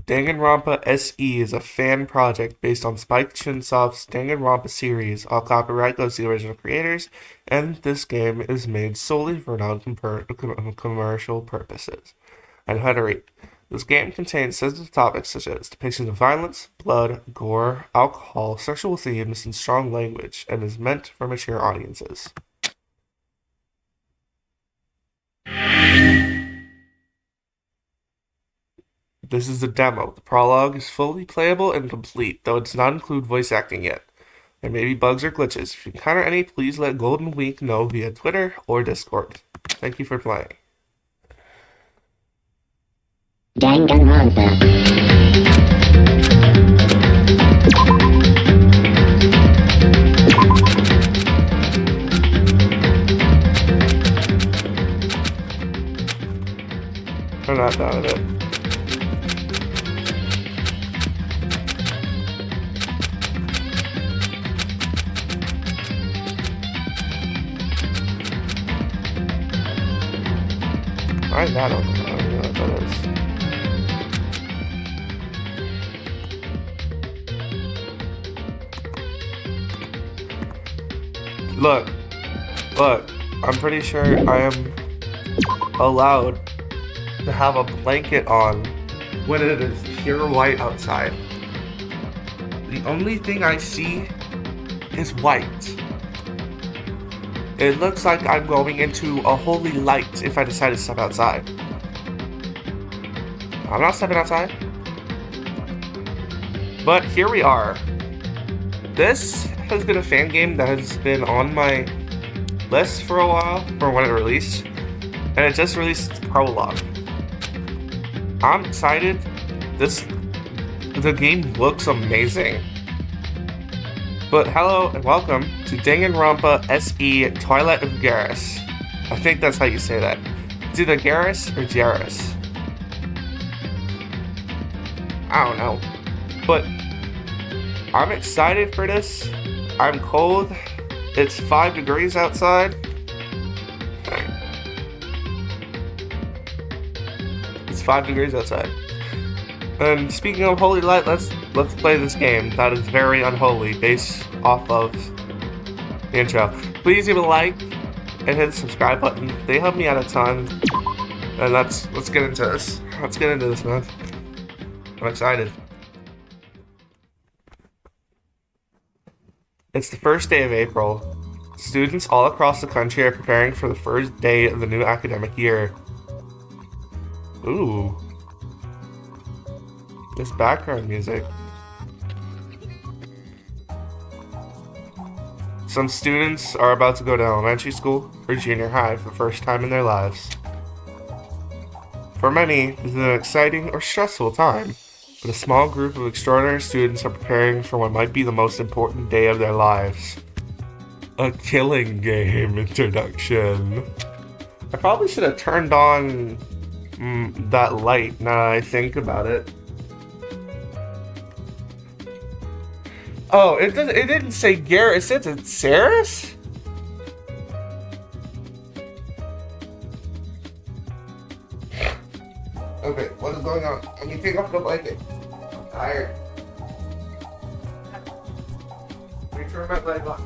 Danganronpa SE is a fan project based on Spike Chunsoft's Danganronpa series. All copyright goes to the original creators, and this game is made solely for non-commercial purposes. And how to rate. This game contains sensitive topics such as depictions of violence, blood, gore, alcohol, sexual themes, and strong language, and is meant for mature audiences. This is the demo. The prologue is fully playable and complete, though it does not include voice acting yet. There may be bugs or glitches. If you encounter any, please let Golden Week know via Twitter or Discord. Thank you for playing. Danganronpa. I'm not down with it. I don't know what that is. Look, I'm pretty sure I am allowed to have a blanket on when it is pure white outside. The only thing I see is white. It looks like I'm going into a holy light if I decide to step outside. I'm not stepping outside. But here we are. This has been a fan game that has been on my list for a while, for when it released. And it just released its prologue. I'm excited. The game looks amazing. But hello and welcome to Danganronpa SE Twilight of Garrus. I think that's how you say that. It's either Garrus or Jarrus. I don't know. But I'm excited for this. I'm cold. It's 5 degrees outside. It's 5 degrees outside. And speaking of holy light, let's play this game that is very unholy based off of the intro. Please leave a like and hit the subscribe button. They help me out a ton. And let's get into this. Let's get into this, man. I'm excited. It's the first day of April. Students all across the country are preparing for the first day of the new academic year. Ooh. This background music. Some students are about to go to elementary school or junior high for the first time in their lives. For many, this is an exciting or stressful time, but a small group of extraordinary students are preparing for what might be the most important day of their lives. A killing game introduction. I probably should have turned on that light now that I think about it. Oh, it didn't say Garrus, it said CERES? Okay, what is going on? Let me take off the blanket. I'm tired. Let me turn my light on.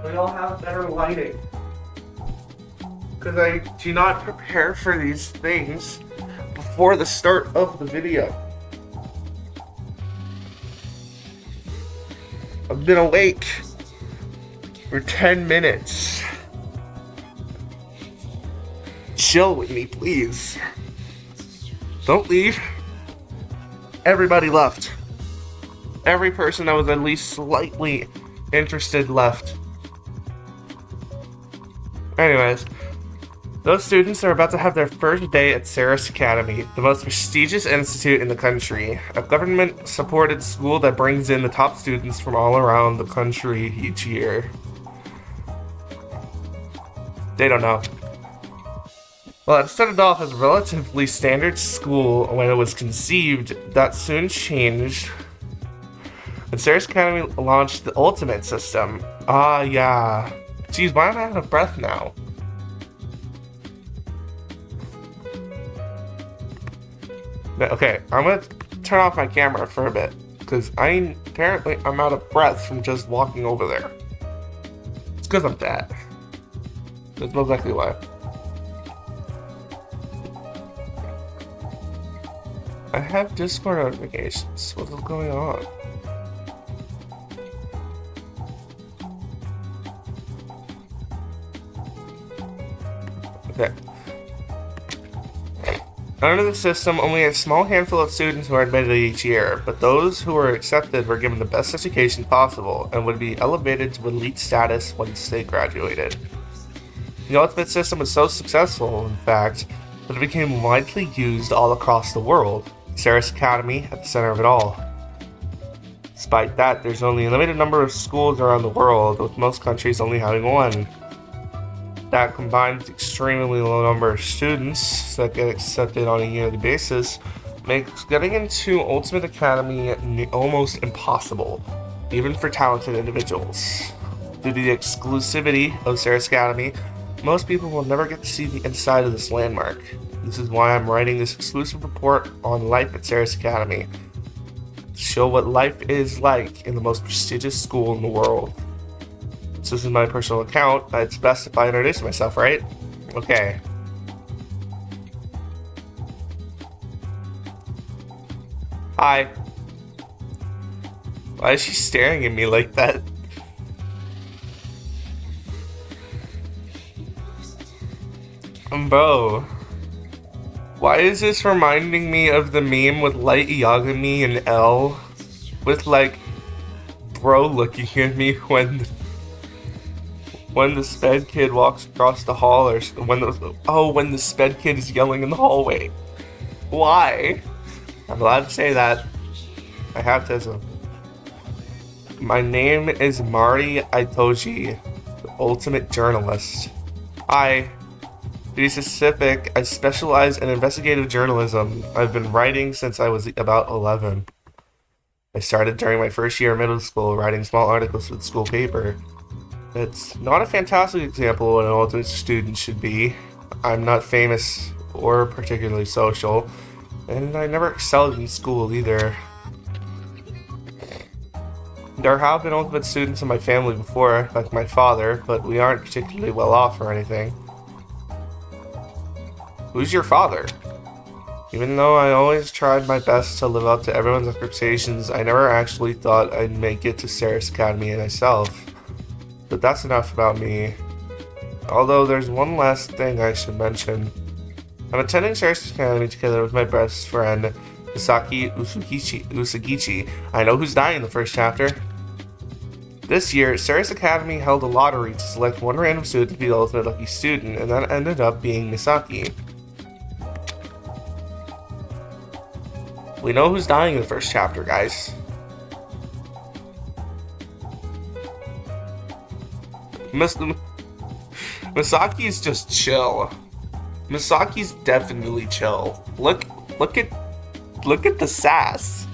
We all have better lighting. Because I do not prepare for these things before the start of the video. I've been awake for 10 minutes. Chill with me, please. Don't leave. Everybody left. Every person that was at least slightly interested left. Anyways, those students are about to have their first day at CERES Academy, the most prestigious institute in the country, a government-supported school that brings in the top students from all around the country each year. They don't know. Well, it started off as a relatively standard school when it was conceived. That soon changed. And CERES Academy launched the Ultimate system. Ah, yeah. Geez, why am I out of breath now? Okay, I'm gonna turn off my camera for a bit, because I'm out of breath from just walking over there. It's because I'm fat. That's most likely why. I have Discord notifications. What is going on? Okay. Under the system, only a small handful of students were admitted each year, but those who were accepted were given the best education possible and would be elevated to elite status once they graduated. The ultimate system was so successful, in fact, that it became widely used all across the world, with CERES Academy at the center of it all. Despite that, there's only a limited number of schools around the world, with most countries only having one. That, combined with the extremely low number of students that get accepted on a yearly basis, makes getting into Ultimate Academy almost impossible, even for talented individuals. Due to the exclusivity of CERES Academy, most people will never get to see the inside of this landmark. This is why I'm writing this exclusive report on life at CERES Academy, to show what life is like in the most prestigious school in the world. This is my personal account. It's best if I introduce myself, right? Okay. Hi. Why is she staring at me like that? Bro. Why is this reminding me of the meme with Light Yagami and L? With like, bro looking at me when the sped kid walks across the hall, or when the sped kid is yelling in the hallway. Why? I'm allowed to say that. I have to. My name is Mari Itoji, the ultimate journalist. To be specific, I specialize in investigative journalism. I've been writing since I was about 11. I started during my first year of middle school, writing small articles for the school paper. It's not a fantastic example of what an ultimate student should be. I'm not famous or particularly social, and I never excelled in school either. There have been ultimate students in my family before, like my father, but we aren't particularly well off or anything. Who's your father? Even though I always tried my best to live up to everyone's expectations, I never actually thought I'd make it to CERES Academy myself. But that's enough about me. Although there's one last thing I should mention. I'm attending CERES Academy together with my best friend, Misaki Usagichi. I know who's dying in the first chapter. This year, CERES Academy held a lottery to select one random student to be the ultimate lucky student, and that ended up being Misaki. We know who's dying in the first chapter, guys. Misaki's just chill. Misaki's definitely chill. Look at the sass.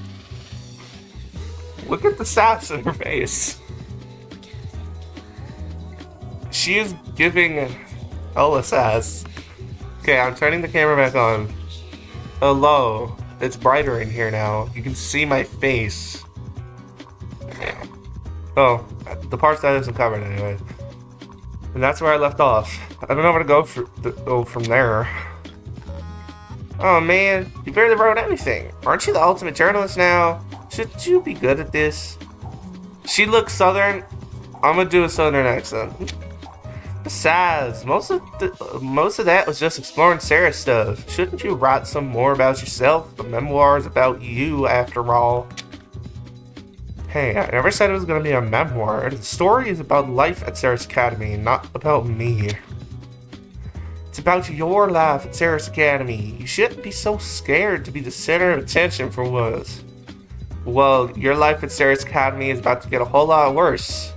Look at the sass in her face. She is giving hella sass. Okay, I'm turning the camera back on. Hello. It's brighter in here now. You can see my face. Oh, the parts that isn't covered anyway. And that's where I left off. I don't know where to go from there. Oh man, you barely wrote anything. Aren't you the ultimate journalist now? Shouldn't you be good at this? She looks southern. I'm gonna do a southern accent. Besides, most of that was just exploring CERES stuff. Shouldn't you write some more about yourself? The memoir's about you, after all. Hey, I never said it was gonna be a memoir. The story is about life at CERES Academy, not about me. It's about your life at CERES Academy. You shouldn't be so scared to be the center of attention for once. Well, your life at CERES Academy is about to get a whole lot worse.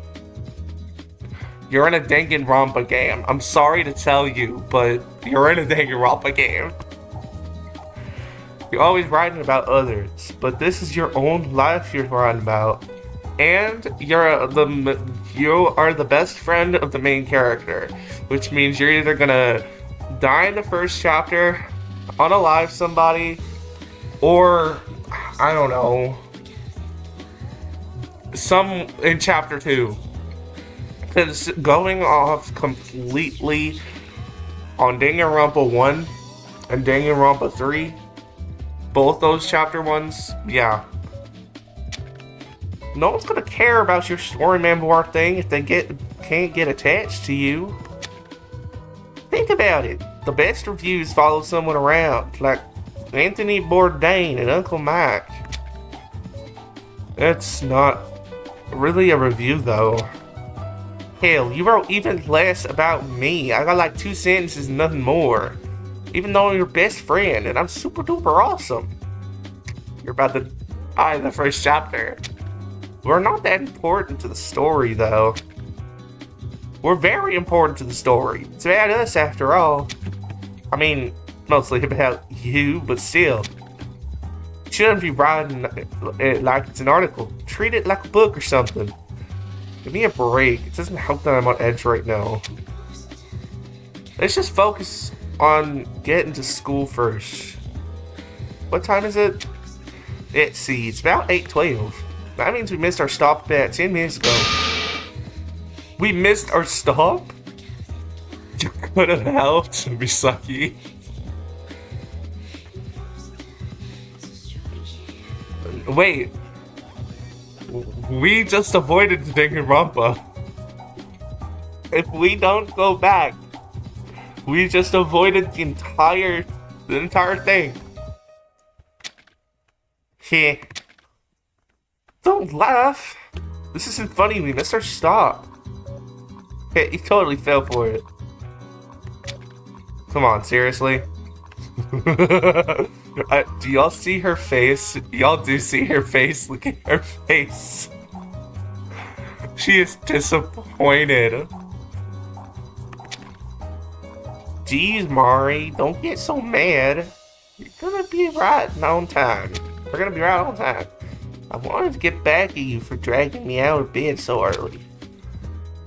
You're in a Danganronpa game. I'm sorry to tell you, but you're in a Danganronpa game. You're always writing about others, but this is your own life you're writing about. And you are the best friend of the main character, which means you're either gonna die in the first chapter, unalive somebody, Or, I don't know, some in chapter 2. Because going off completely on Danganronpa 1 and Danganronpa 3, both those chapter 1s, yeah. No one's gonna care about your story memoir thing if they can't get attached to you. Think about it. The best reviews follow someone around, like Anthony Bourdain and Uncle Mike. It's not really a review though. Hell, you wrote even less about me. I got like 2 sentences and nothing more. Even though I'm your best friend and I'm super duper awesome. You're about to die in the first chapter. We're not that important to the story though. We're very important to the story. It's about us after all. I mean, mostly about you, but still. You shouldn't be writing it like it's an article. Treat it like a book or something. Give me a break. It doesn't help that I'm on edge right now. Let's just focus on getting to school first. What time is it? Let's see, it's about 8:12. That means we missed our stop about 10 minutes ago. We missed our stop? You could have helped, Misaki. Wait. We just avoided Danganronpa. If we don't go back, we just avoided the entire thing. Heh. Don't laugh. This isn't funny. We missed our stop. Hey, you totally fell for it. Come on, seriously? Do y'all see her face? Y'all do see her face. Look at her face. She is disappointed. Jeez, Mari, don't get so mad. You're gonna be right on time. We're gonna be right on time. I wanted to get back at you for dragging me out of bed so early.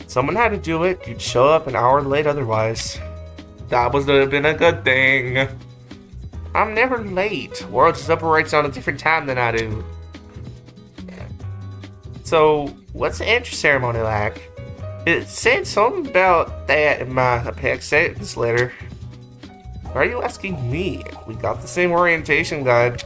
Someone had to do it. You'd show up an hour late otherwise. That would have been a good thing. I'm never late. World just operates on a different time than I do. So, what's the entry ceremony like? It said something about that in my acceptance letter. Why are you asking me? We got the same orientation guide.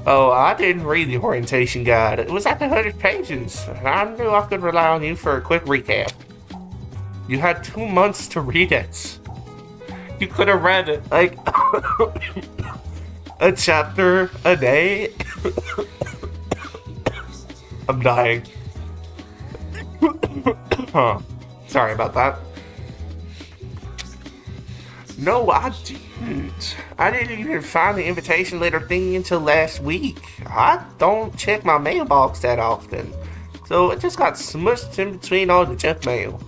Oh, I didn't read the orientation guide. It was like 100 pages, and I knew I could rely on you for a quick recap. You had 2 months to read it. You could have read, like, a chapter a day. I'm dying. Huh. Sorry about that. No, I didn't. I didn't even find the invitation letter thingy until last week. I don't check my mailbox that often, so it just got smushed in between all the junk mail.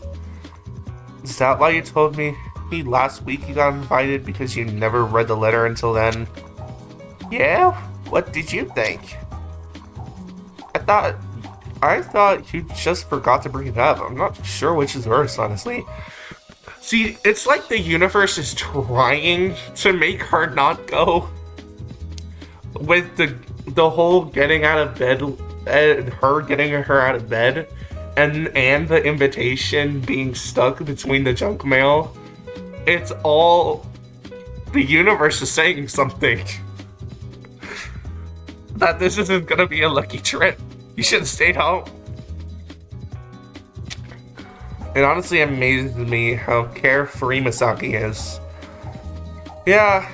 Is that why you told me last week you got invited because you never read the letter until then? Yeah? What did you think? I thought you just forgot to bring it up. I'm not sure which is worse, honestly. See, it's like the universe is trying to make her not go. With the whole getting out of bed, her getting her out of bed, and the invitation being stuck between the junk mail. It's all the universe is saying something. That this isn't gonna be a lucky trip. You should have stayed home. It honestly amazes me how carefree Misaki is. Yeah,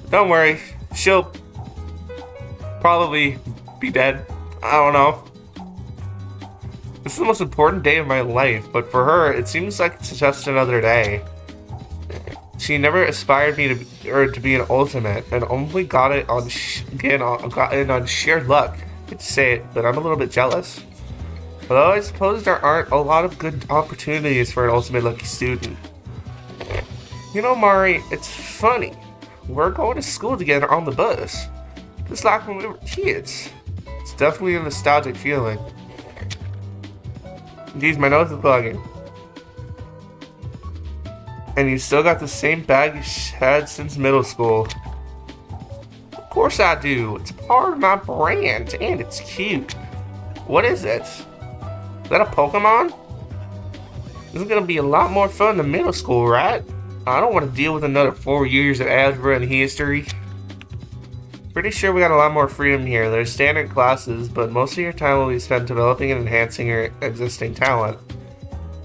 don't worry. She'll probably be dead. I don't know. This is the most important day of my life, but for her, it seems like it's just another day. She never aspired me to be an ultimate, and only got it on sheer luck. I hate to say it, but I'm a little bit jealous. Although I suppose there aren't a lot of good opportunities for an ultimate lucky student. You know, Mari, it's funny. We're going to school together on the bus, just like when we were kids. It's definitely a nostalgic feeling. Geez, my nose is plugging. And you still got the same bag you had since middle school. Of course I do. It's part of my brand, and it's cute. What is it? Is that a Pokemon? This is gonna be a lot more fun than middle school, right? I don't want to deal with another 4 years of algebra and history. Pretty sure we got a lot more freedom here. There's standard classes, but most of your time will be spent developing and enhancing your existing talent.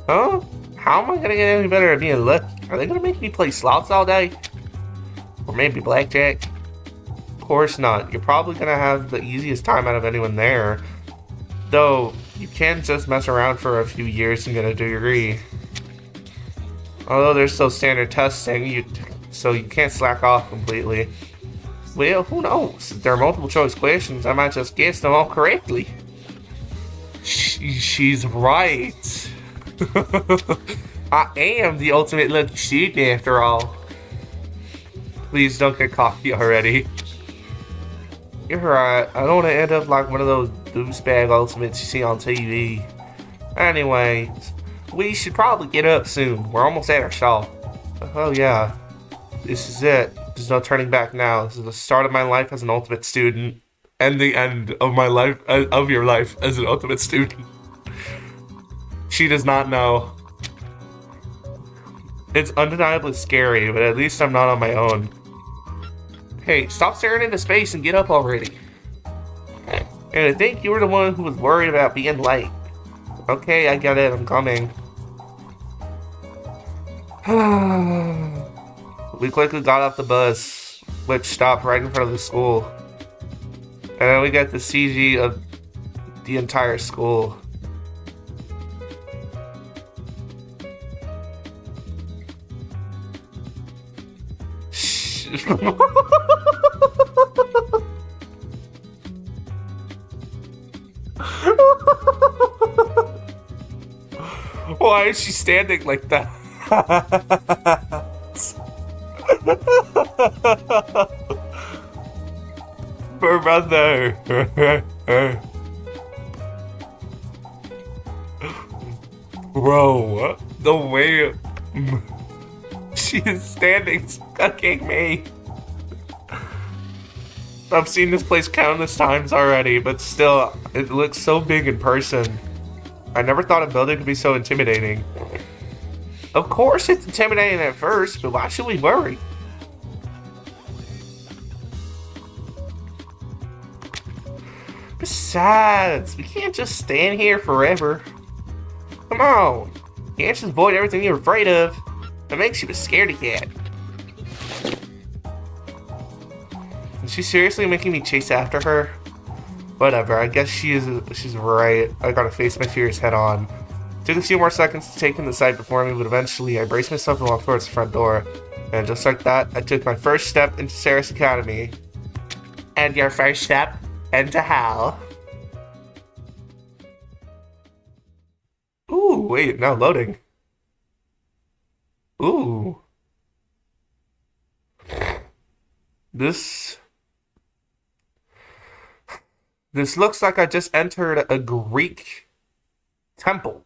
Huh? How am I gonna get any better at being lucky? Are they gonna make me play slots all day? Or maybe blackjack? Of course not. You're probably gonna have the easiest time out of anyone there. Though, you can't just mess around for a few years and get a degree. Although there's still standard testing, so you can't slack off completely. Well, who knows? If there are multiple choice questions, I might just guess them all correctly. She's right. I am the ultimate lucky student after all. Please don't get cocky already. You're right. I don't want to end up like one of those douchebag ultimates you see on TV. Anyway, we should probably get up soon. We're almost at our stop. Oh yeah. This is it. There's no turning back now. This is the start of my life as an ultimate student. And the end of my life, of your life as an ultimate student. She does not know. It's undeniably scary, but at least I'm not on my own. Hey, stop staring into space and get up already. And I think you were the one who was worried about being late. Okay, I get it. I'm coming. We quickly got off the bus, which stopped right in front of the school. And then we got the CG of the entire school. Why is she standing like that? Brother. Bro, the way she is standing stucking me. I've seen this place countless times already, but still, it looks so big in person. I never thought a building could be so intimidating. Of course it's intimidating at first, but why should we worry? Besides, we can't just stand here forever. Come on, you can't just avoid everything you're afraid of. That makes you a scaredy cat. Is she seriously making me chase after her? Whatever, I guess she's right. I gotta face my fears head on. Took a few more seconds to take in the sight before me, but eventually I braced myself and walked towards the front door. And just like that, I took my first step into CERES Academy. And your first step into hell. Ooh, wait, now loading. Ooh. This looks like I just entered a Greek temple.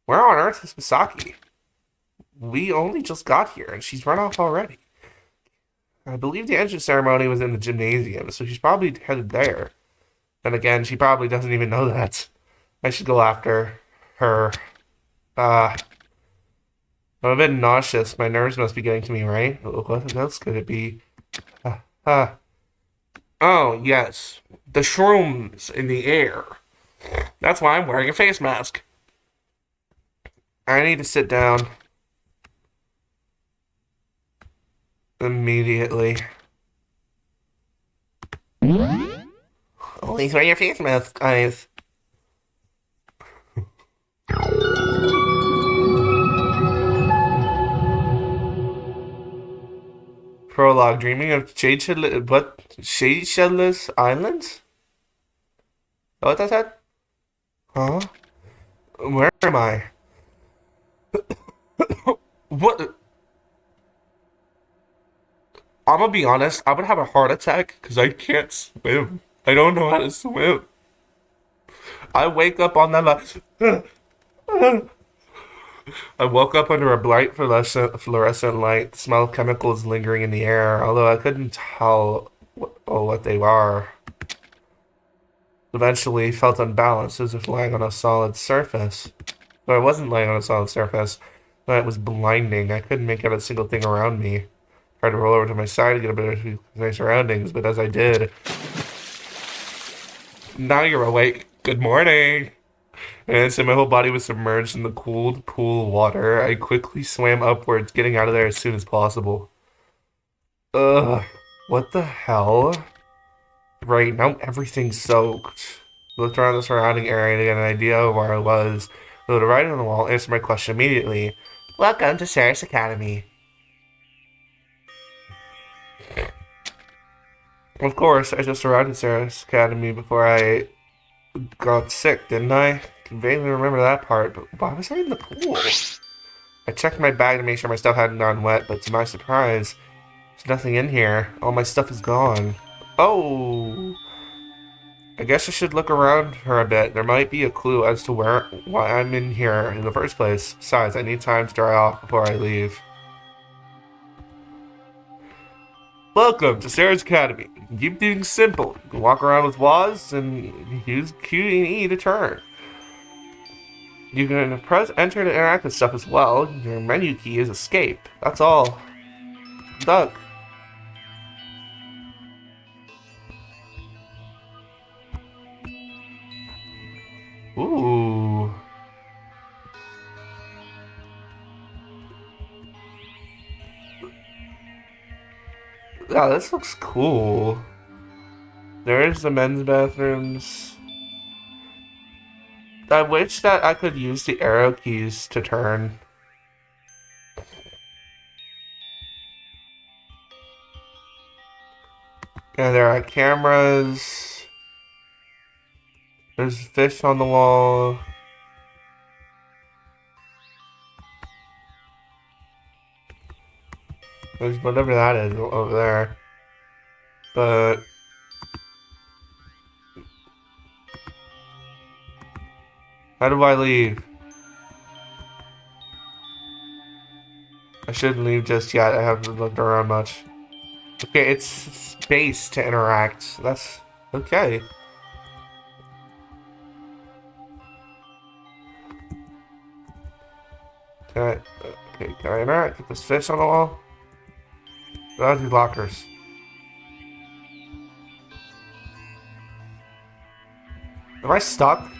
Where on earth is Misaki? We only just got here, and she's run off already. I believe the entrance ceremony was in the gymnasium, so she's probably headed there. Then again, she probably doesn't even know that. I should go after her. I'm a bit nauseous. My nerves must be getting to me, right? What else could it be? Oh, yes. The shrooms in the air. That's why I'm wearing a face mask. I need to sit down. Immediately. Please wear your face mask, guys. Prologue. Dreaming of Shadesheadless Islands? What that said? Huh? Where am I? What? I'm gonna be honest, I would have a heart attack because I can't swim. I don't know how to swim. I wake up on that like, I woke up under a bright fluorescent light. The smell of chemicals lingering in the air, although I couldn't tell what they were. Eventually, felt unbalanced, as if lying on a solid surface. But I wasn't laying on a solid surface. But it was blinding. I couldn't make out a single thing around me. Tried to roll over to my side to get a better view of my surroundings, but as I did, now you're awake. Good morning. And so my whole body was submerged in the cooled pool water. I quickly swam upwards, getting out of there as soon as possible. Ugh, what the hell? Right, now everything's soaked. Looked around the surrounding area to get an idea of where I was. Though the writing on the wall answered my question immediately. Welcome to CERES Academy. Of course, I just arrived at CERES Academy before I got sick, didn't I? Can vaguely remember that part, but why was I in the pool? I checked my bag to make sure my stuff hadn't gone wet, but to my surprise, there's nothing in here. All my stuff is gone. Oh! I guess I should look around her a bit. There might be a clue as to why I'm in here in the first place. Besides, I need time to dry off before I leave. Welcome to CERES Academy. Keep things simple. You can walk around with WASD and use Q and E to turn. You can press enter to interact with stuff as well. Your menu key is escape. That's all. Duck. Ooh. Yeah, this looks cool. There's the men's bathrooms. I wish that I could use the arrow keys to turn. And there are cameras. There's fish on the wall. There's whatever that is over there. But how do I leave? I shouldn't leave just yet. I haven't looked around much. Okay, it's space to interact. That's okay. Okay, can I interact with this fish on the wall? Those are lockers. Am I stuck?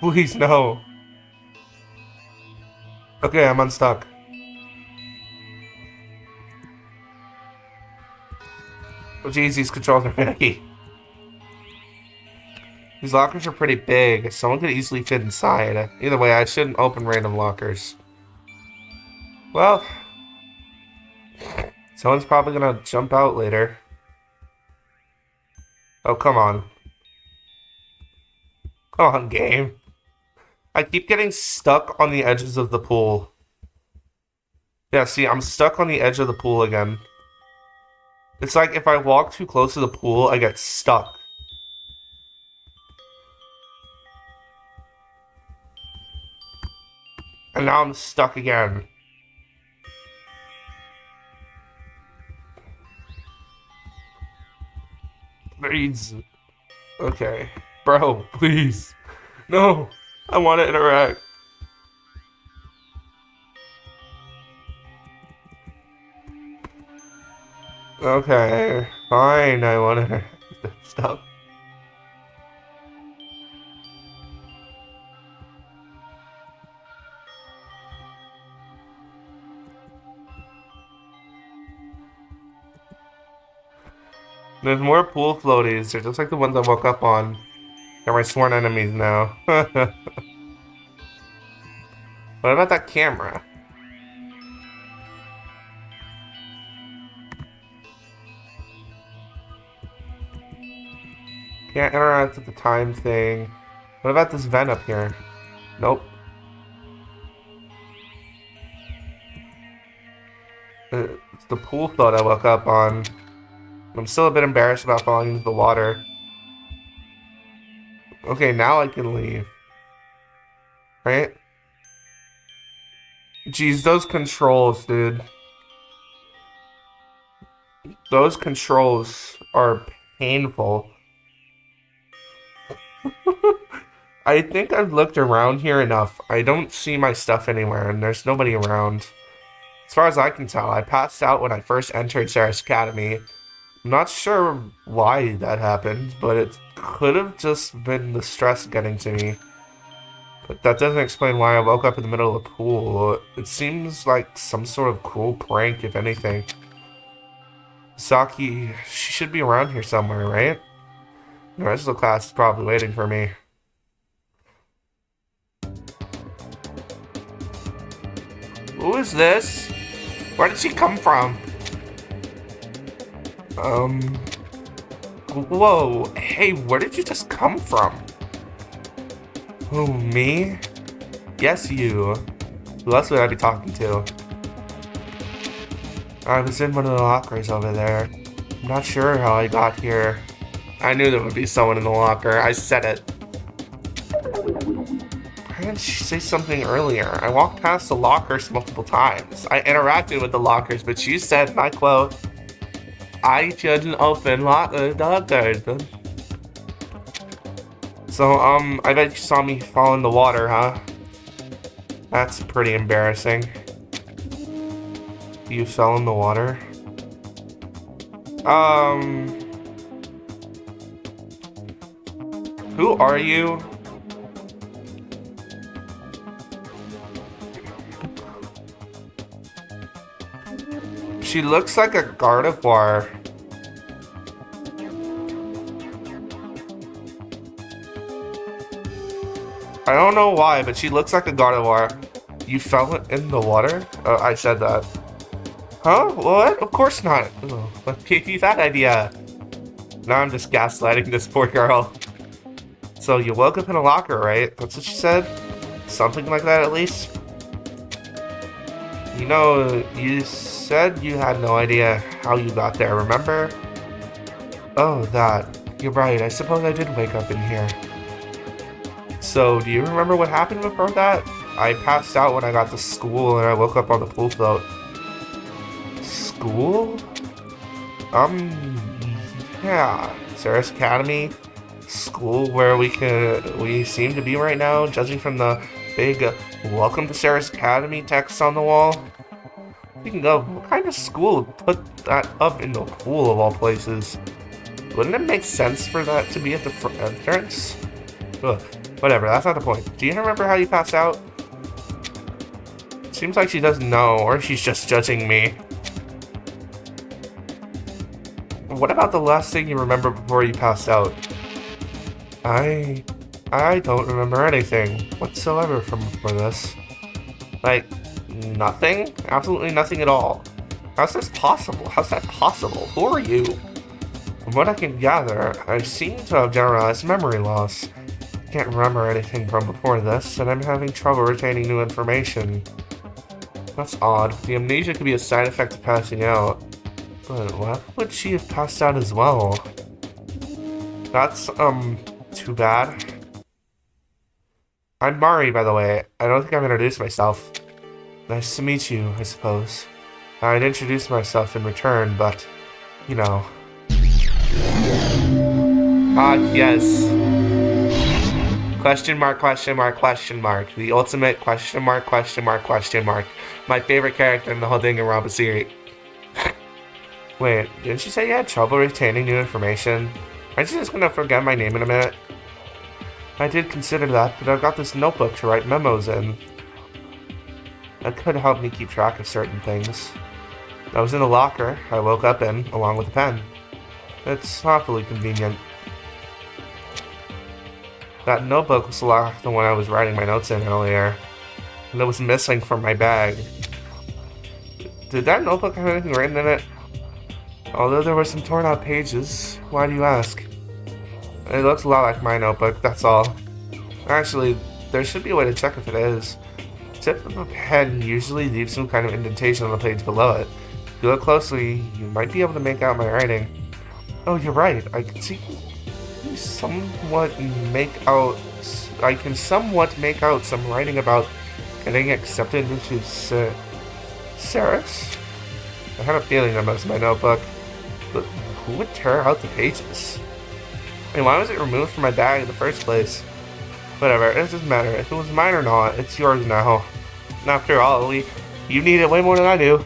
Please, no. Okay, I'm unstuck. Oh jeez, these controls are finicky. These lockers are pretty big. Someone could easily fit inside. Either way, I shouldn't open random lockers. Well, someone's probably gonna jump out later. Oh, come on. Come on, game. I keep getting stuck on the edges of the pool. Yeah, see, I'm stuck on the edge of the pool again. It's like if I walk too close to the pool, I get stuck. And now I'm stuck again. Please. Okay. Bro, please. No. I want to interact. Okay. Fine, I want to interact with that stuff. There's more pool floaties. They're just like the ones I woke up on. They're my sworn enemies now. What about that camera? Can't interact with the time thing. What about this vent up here? Nope. It's the pool float I woke up on. I'm still a bit embarrassed about falling into the water. Okay, now I can leave. Right? Jeez, those controls, dude. Those controls are painful. I think I've looked around here enough. I don't see my stuff anywhere, and there's nobody around. As far as I can tell, I passed out when I first entered CERES Academy. I'm not sure why that happened, but it could have just been the stress getting to me. But that doesn't explain why I woke up in the middle of the pool. It seems like some sort of cruel prank, if anything. Saki, she should be around here somewhere, right? The rest of the class is probably waiting for me. Who is this? Where did she come from? Whoa. Hey, where did you just come from? Who, me? Yes, you. Who else would I be talking to? I was in one of the lockers over there. I'm not sure how I got here. I knew there would be someone in the locker. I said it. Why didn't she say something earlier? I walked past the lockers multiple times. I interacted with the lockers, but she said, and I quote, I shouldn't open lockers. So, I bet you saw me fall in the water, huh? That's pretty embarrassing. You fell in the water? Who are you? She looks like a Gardevoir. I don't know why, but she looks like a Gardevoir. You fell in the water? I said that. Huh? What? Of course not. Oh, what gave you that idea? Now I'm just gaslighting this poor girl. So you woke up in a locker, right? That's what she said? Something like that, at least? You know, you said you had no idea how you got there, remember? Oh, that. You're right, I suppose I did wake up in here. So, do you remember what happened before that? I passed out when I got to school and I woke up on the pool float. School? Yeah. CERES Academy? School where we seem to be right now, judging from the big welcome to CERES Academy text on the wall. Speaking of, what kind of school would put that up in the pool of all places? Wouldn't it make sense for that to be at the front entrance? Ugh, whatever, that's not the point. Do you remember how you passed out? Seems like she doesn't know, or she's just judging me. What about the last thing you remember before you passed out? I don't remember anything whatsoever from before this. Like, nothing? Absolutely nothing at all. How's this possible? How's that possible? Who are you? From what I can gather, I seem to have generalized memory loss. I can't remember anything from before this, and I'm having trouble retaining new information. That's odd. The amnesia could be a side effect of passing out. But why would she have passed out as well? That's, too bad. I'm Mari, by the way. I don't think I've introduced myself. Nice to meet you, I suppose. I'd introduce myself in return, but, you know. Ah, yes. Question mark, question mark, question mark. The ultimate question mark, question mark, question mark. My favorite character in the whole Danganronpa series. Wait, didn't she say you had trouble retaining new information? Aren't you just gonna forget my name in a minute? I did consider that, but I've got this notebook to write memos in. That could help me keep track of certain things. I was in a locker I woke up in, along with a pen. It's awfully convenient. That notebook was like the one I was writing my notes in earlier, and it was missing from my bag. Did that notebook have anything written in it? Although there were some torn out pages, why do you ask? It looks a lot like my notebook, that's all. Actually, there should be a way to check if it is. The tip of a pen usually leaves some kind of indentation on the page below it. If you look closely, you might be able to make out my writing. Oh, you're right, I can somewhat make out some writing about Getting accepted into CERES? I had a feeling that was my notebook. But who would tear out the pages? I mean, why was it removed from my bag in the first place? Whatever, it doesn't matter. If it was mine or not, it's yours now. And after all, you need it way more than I do.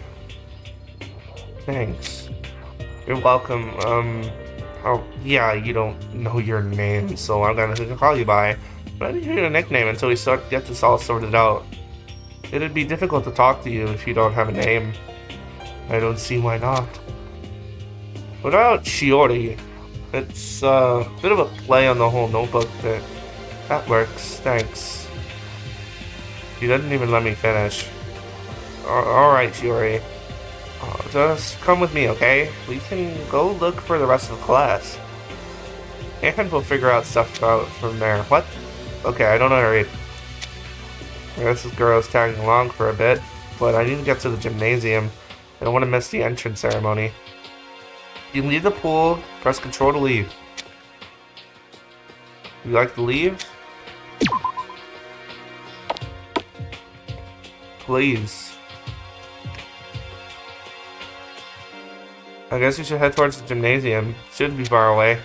Thanks. You're welcome. Oh, yeah, you don't know your name, so I'm gonna call you by. But I didn't give you a nickname until we get this all sorted out. It'd be difficult to talk to you if you don't have a name. I don't see why not. What about Shiori? It's a bit of a play on the whole notebook bit. That works, thanks. You didn't even let me finish. Alright, Shiori. Just come with me, okay? We can go look for the rest of the class. And we'll figure out stuff out from there. What? Okay, I don't know how to read. I guess this girl is tagging along for a bit, but I need to get to the gymnasium. I don't want to miss the entrance ceremony. You can leave the pool, press control to leave. You like to leave? Please. I guess we should head towards the gymnasium. Shouldn't be far away.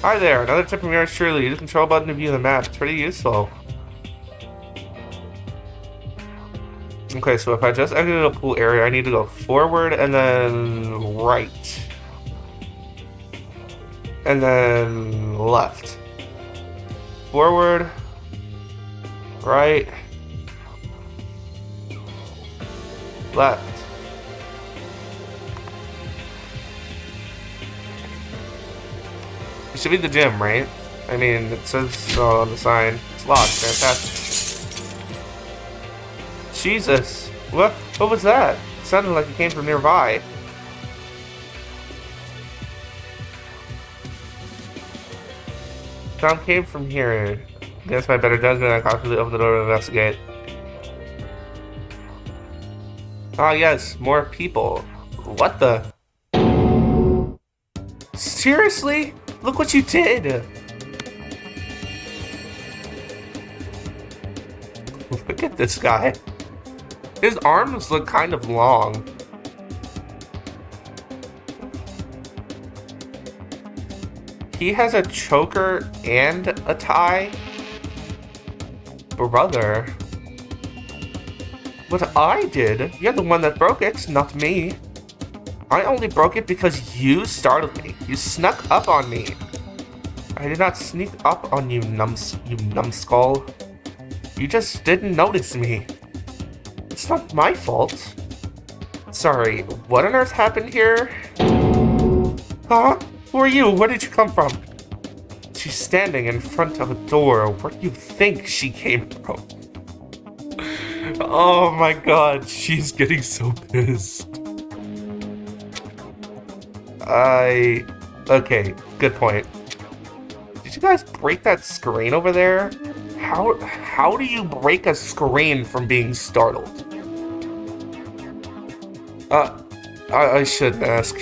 Hi there, another tip from yours truly. Use the control button to view the map. It's pretty useful. Okay, so if I just exited a pool area, I need to go forward and then right. And then left. Forward. Right. Left. It should be the gym, right? I mean, it says so on the sign. It's locked. Fantastic. Jesus. What was that? It sounded like it came from nearby. Sound came from here. Against my better judgment, I cautiously opened the door to investigate. Ah, yes, more people. What the? Seriously? Look what you did! Look at this guy. His arms look kind of long. He has a choker and a tie? Brother. What I did? You're the one that broke it, not me. I only broke it because you startled me. You snuck up on me. I did not sneak up on you, numbskull. You just didn't notice me. It's not my fault. Sorry, what on earth happened here? Huh? Who are you? Where did you come from? She's standing in front of a door. Where do you think she came from? Oh my god, she's getting so pissed. Okay, good point. Did you guys break that screen over there? How do you break a screen from being startled? I shouldn't ask.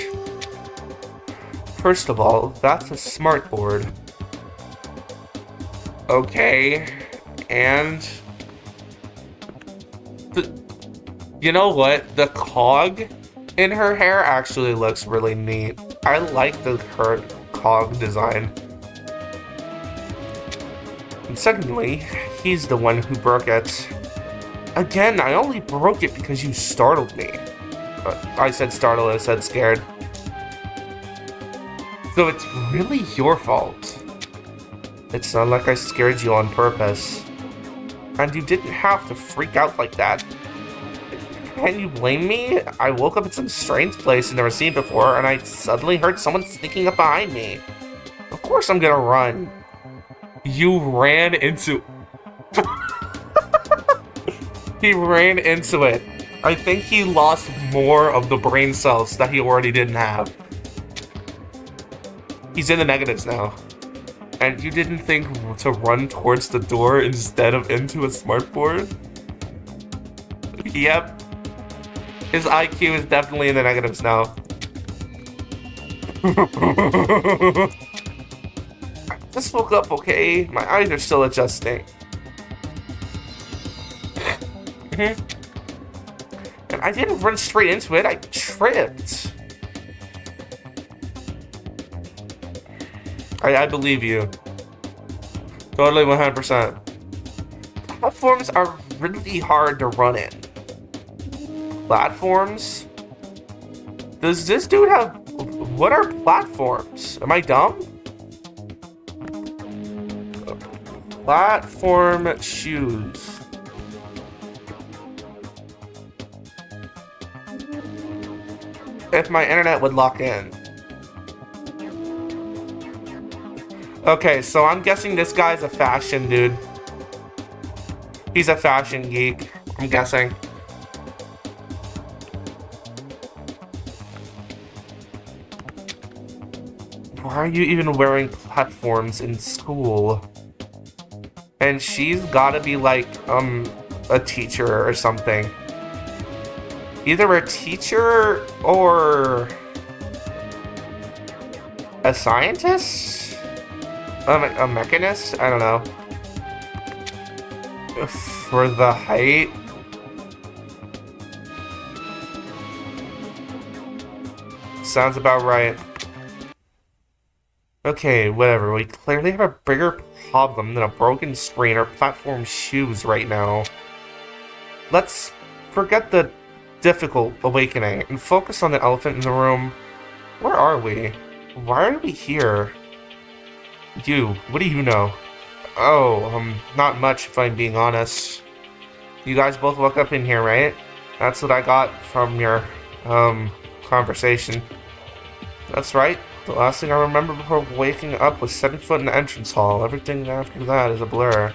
First of all, that's a smartboard. Okay, and... You know what? The cog in her hair actually looks really neat. I like her cog design. And secondly, he's the one who broke it. Again, I only broke it because you startled me. I said startled, I said scared. So it's really your fault. It's not like I scared you on purpose. And you didn't have to freak out like that. Can you blame me? I woke up in some strange place I've never seen before, and I suddenly heard someone sneaking up behind me. Of course I'm gonna run. You ran into... He ran into it. I think he lost more of the brain cells that he already didn't have. He's in the negatives now. And you didn't think to run towards the door instead of into a smartboard? Yep. His IQ is definitely in the negatives now. I just woke up, okay? My eyes are still adjusting. And I didn't run straight into it, I tripped. I believe you. Totally 100%. Platforms are really hard to run in. Platforms? Does this dude have... What are platforms? Am I dumb? Platform shoes. If my internet would lock in. Okay, so I'm guessing this guy's a fashion dude. He's a fashion geek, I'm guessing. Why are you even wearing platforms in school? And she's gotta be like, a teacher or something. Either a teacher or a scientist? A mechanist? I don't know. For the height. Sounds about right. Okay, whatever. We clearly have a bigger problem than a broken screen or platform shoes right now. Let's forget the difficult awakening and focus on the elephant in the room. Where are we? Why are we here? You, what do you know? Oh, not much if I'm being honest. You guys both woke up in here, right? That's what I got from your, conversation. That's right. The last thing I remember before waking up was setting foot in the entrance hall. Everything after that is a blur.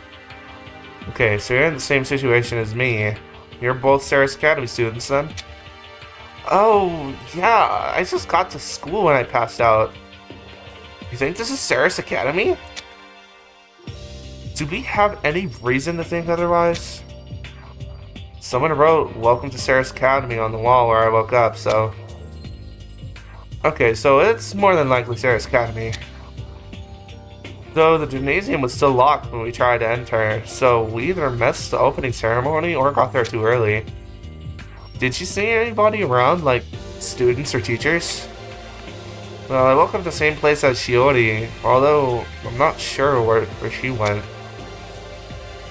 Okay, so you're in the same situation as me. You're both CERES Academy students, then? Oh, yeah, I just got to school when I passed out. You think this is CERES Academy? Do we have any reason to think otherwise? Someone wrote, "Welcome to CERES Academy" on the wall where I woke up, so... Okay, so it's more than likely CERES Academy. Though the gymnasium was still locked when we tried to enter, so we either missed the opening ceremony or got there too early. Did you see anybody around, like students or teachers? Well, I woke up the same place as Shiori, although I'm not sure where she went.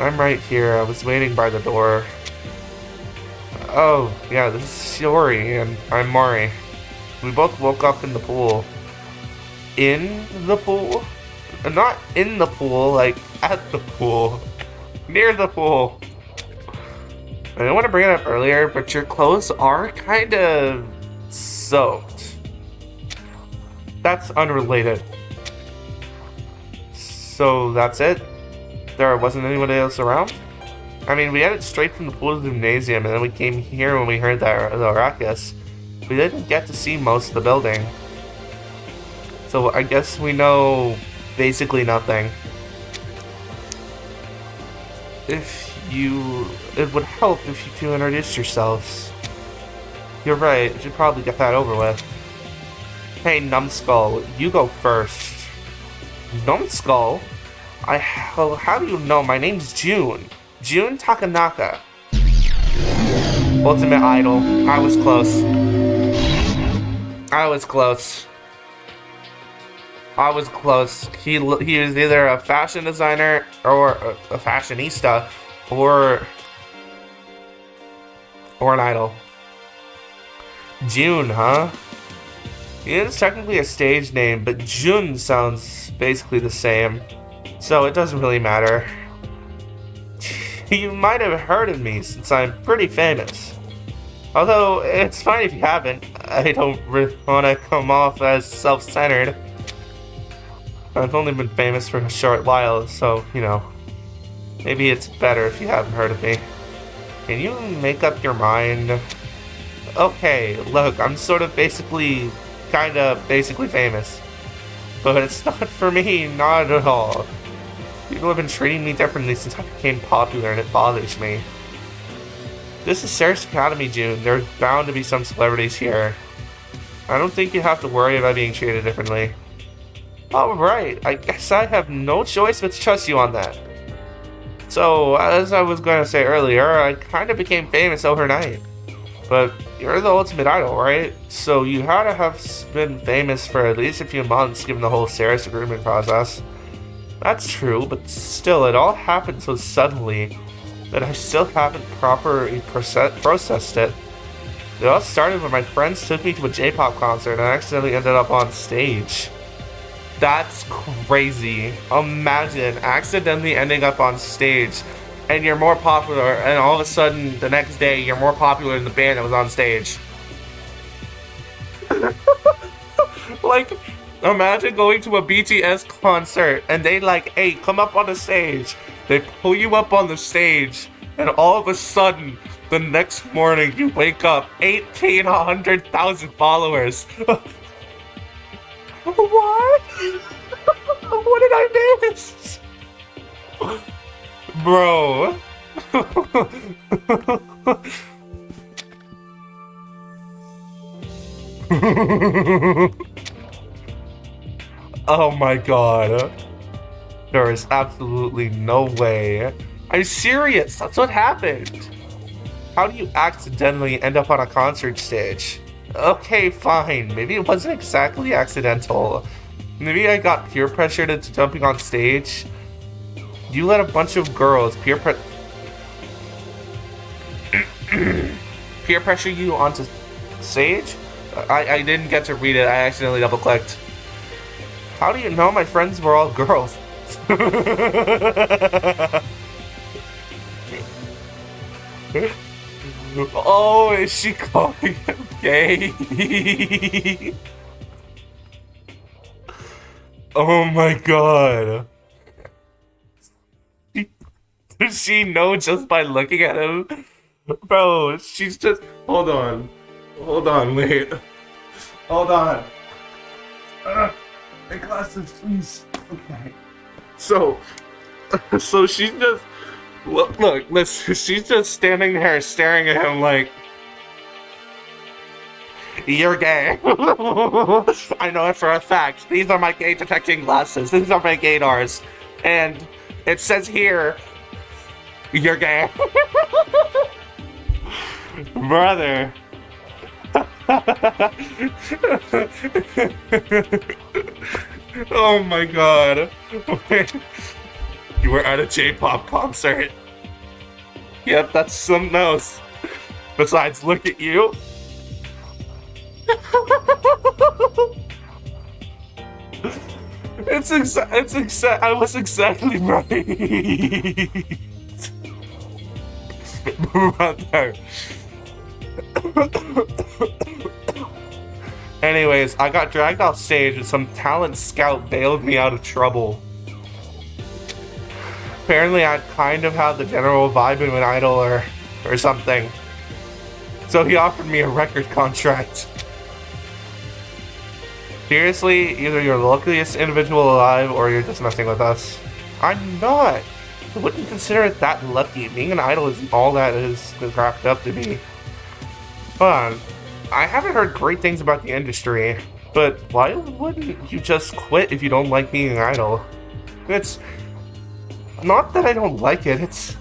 I'm right here, I was waiting by the door. Oh, yeah, this is Shiori, and I'm Mari. We both woke up in the pool. In the pool? Not in the pool, like at the pool. Near the pool. I didn't want to bring it up earlier, but your clothes are kind of soaked. That's unrelated. So that's it? There wasn't anybody else around? I mean, we headed straight from the pool to the gymnasium, and then we came here when we heard the ruckus. We didn't get to see most of the building. So I guess we know basically nothing. It would help if you two introduced yourselves. You're right, we should probably get that over with. Hey, Numbskull, you go first. Numbskull? How do you know? My name's June. June Takanaka. Ultimate Idol. I was close. I was close. He was either a fashion designer or a fashionista or an idol. June, huh? It is technically a stage name, but Jun sounds basically the same, so it doesn't really matter. You might have heard of me since I'm pretty famous. Although, it's fine if you haven't. I don't really want to come off as self-centered. I've only been famous for a short while, so, you know, maybe it's better if you haven't heard of me. Can you make up your mind? Okay, look, I'm sort of basically famous. But it's not for me, not at all. People have been treating me differently since I became popular, and it bothers me. This is CERES Academy, June. There's bound to be some celebrities here. I don't think you have to worry about being treated differently. Alright, I guess I have no choice but to trust you on that. So, as I was going to say earlier, I kind of became famous overnight. But you're the ultimate idol, right? So you had to have been famous for at least a few months given the whole CERES agreement process. That's true, but still, it all happened so suddenly that I still haven't properly processed it. It all started when my friends took me to a J-pop concert and I accidentally ended up on stage. That's crazy. Imagine accidentally ending up on stage and you're more popular, and all of a sudden, the next day, you're more popular than the band that was on stage. Like, imagine going to a BTS concert, and they like, hey, come up on the stage. They pull you up on the stage, and all of a sudden, the next morning, you wake up, 1,800,000 followers. What? What did I miss? Bro. Oh my god. There is absolutely no way. I'm serious. That's what happened. How do you accidentally end up on a concert stage? Okay, fine. Maybe it wasn't exactly accidental. Maybe I got peer pressured into jumping on stage. You let a bunch of girls peer pressure you onto stage? I didn't get to read it. I accidentally double-clicked. How do you know my friends were all girls? Oh, is she calling him gay? Oh my god. Does she know just by looking at him? Bro, she's just... Hold on. Hold on, wait. Hold on. My glasses, please. Okay. So she's just... Look, listen, she's just standing there staring at him like... You're gay. I know it for a fact. These are my gay detecting glasses. These are my gaydars. And it says here... You're gay. Brother. Oh my god. You were at a J-pop concert. Yep, that's something else. Besides, look at you. I was exactly right. Brother. Anyways, I got dragged off stage and some talent scout bailed me out of trouble. Apparently I kind of had the general vibe of an idol or something. So he offered me a record contract. Seriously, either you're the luckiest individual alive or you're just messing with us. I'm not. I wouldn't consider it that lucky. Being an idol isn't all that is cracked up to be. Hold on. I haven't heard great things about the industry, but why wouldn't you just quit if you don't like being an idol? It's not that I don't like it, it's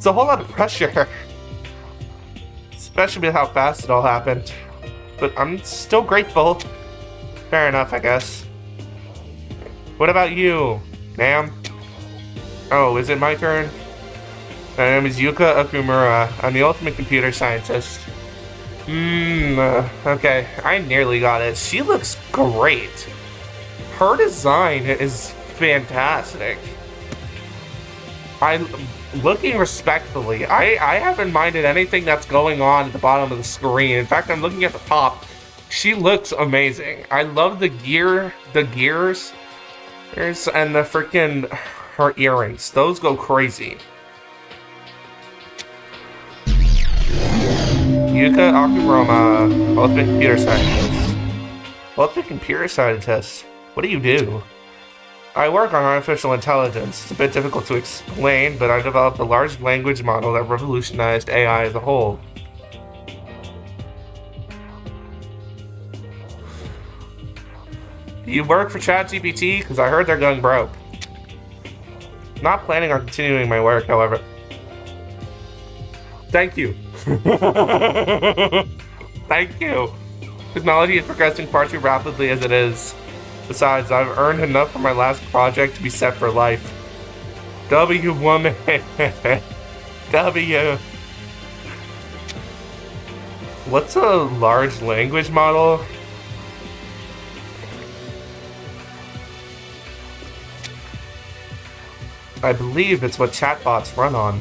a whole lot of pressure. Especially with how fast it all happened. But I'm still grateful. Fair enough, I guess. What about you, ma'am? Oh, is it my turn? My name is Yuka Okumura. I'm the ultimate computer scientist. Okay. I nearly got it. She looks great. Her design is fantastic. Looking respectfully, I haven't minded anything that's going on at the bottom of the screen. In fact, I'm looking at the top. She looks amazing. I love the gears, and the freaking her earrings. Those go crazy. Yuka Okumura, ultimate computer scientist. Ultimate computer scientist? What do you do? I work on artificial intelligence. It's a bit difficult to explain, but I developed a large language model that revolutionized AI as a whole. Do you work for ChatGPT? Because I heard they're going broke. Not planning on continuing my work, however. Thank you. Thank you. Technology is progressing far too rapidly as it is. Besides, I've earned enough for my last project to be set for life. W woman. W. What's a large language model? I believe it's what chatbots run on.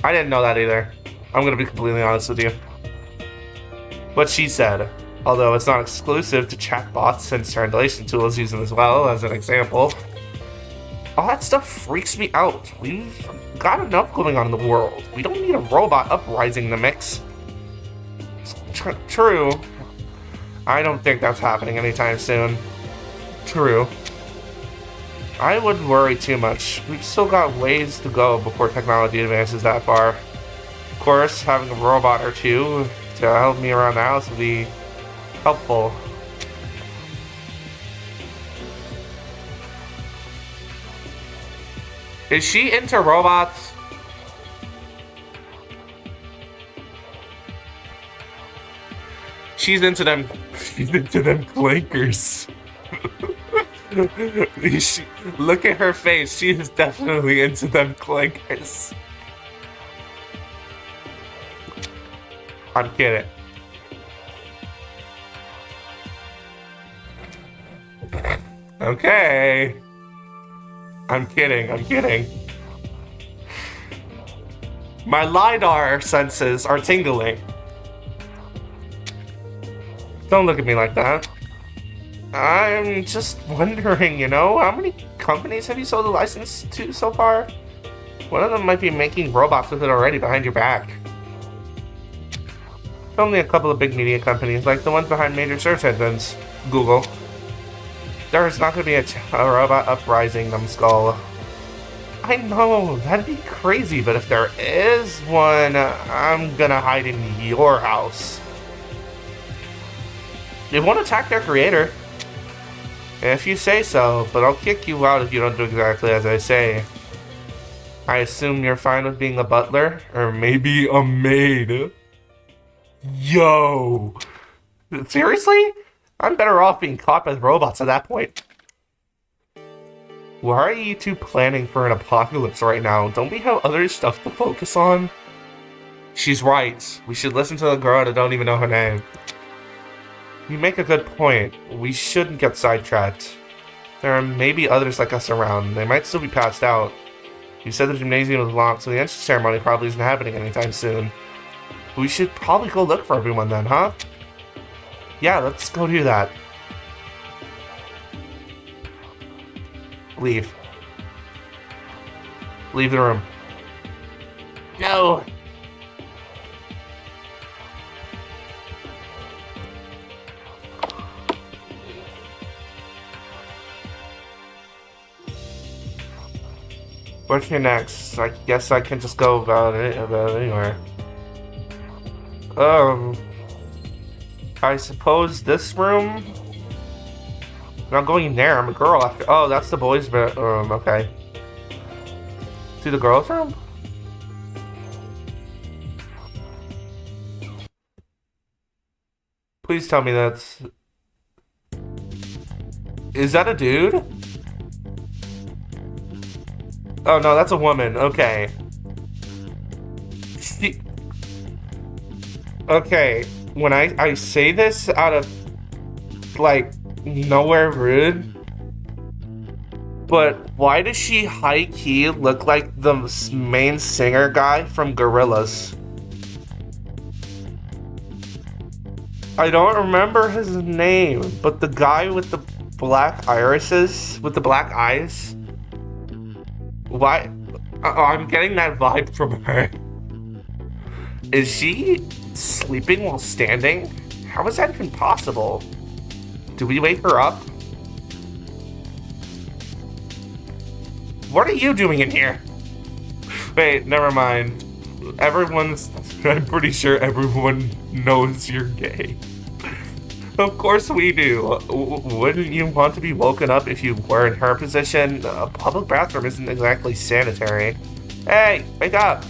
I didn't know that either. I'm gonna be completely honest with you. What she said. Although it's not exclusive to chatbots, since translation tools use them as well, as an example. All that stuff freaks me out. We've got enough going on in the world. We don't need a robot uprising the mix. True. I don't think that's happening anytime soon. True. I wouldn't worry too much. We've still got ways to go before technology advances that far. Of course, having a robot or two to help me around the house would be helpful. Is she into robots? She's into them. She's into them clankers. Look at her face. She is definitely into them clankers. I'm kidding. Okay. I'm kidding. I'm kidding. My LiDAR senses are tingling. Don't look at me like that. I'm just wondering, you know, how many companies have you sold a license to so far? One of them might be making robots with it already behind your back. Only a couple of big media companies, like the ones behind major search engines. Google. There's not going to be a robot uprising, numbskull. I know, that'd be crazy, but if there is one, I'm gonna hide in your house. They won't attack their creator. If you say so, but I'll kick you out if you don't do exactly as I say. I assume you're fine with being a butler, or maybe a maid. Yo! Seriously? I'm better off being caught by robots at that point. Why are you two planning for an apocalypse right now? Don't we have other stuff to focus on? She's right. We should listen to the girl that don't even know her name. You make a good point. We shouldn't get sidetracked. There are maybe others like us around. They might still be passed out. You said the gymnasium was locked, so the entrance ceremony probably isn't happening anytime soon. We should probably go look for everyone then, huh? Yeah, let's go do that. Leave. Leave the room. No! Where's your next? I guess I can just go about anywhere. I suppose this room? I'm not going in there, I'm a girl after. Oh, that's the boys' bedroom, okay. To the girls' room? Please tell me that's... Is that a dude? Oh no, that's a woman, okay. Okay, when I say this out of, like, nowhere rude, but why does she high-key look like the main singer guy from Gorillaz? I don't remember his name, but the guy with the black irises, with the black eyes. Why? I'm getting that vibe from her. Is she sleeping while standing? How is that even possible? Do we wake her up? What are you doing in here? Wait, never mind. I'm pretty sure everyone knows you're gay. Of course we do. Wouldn't you want to be woken up if you were in her position? A public bathroom isn't exactly sanitary. Hey, wake up!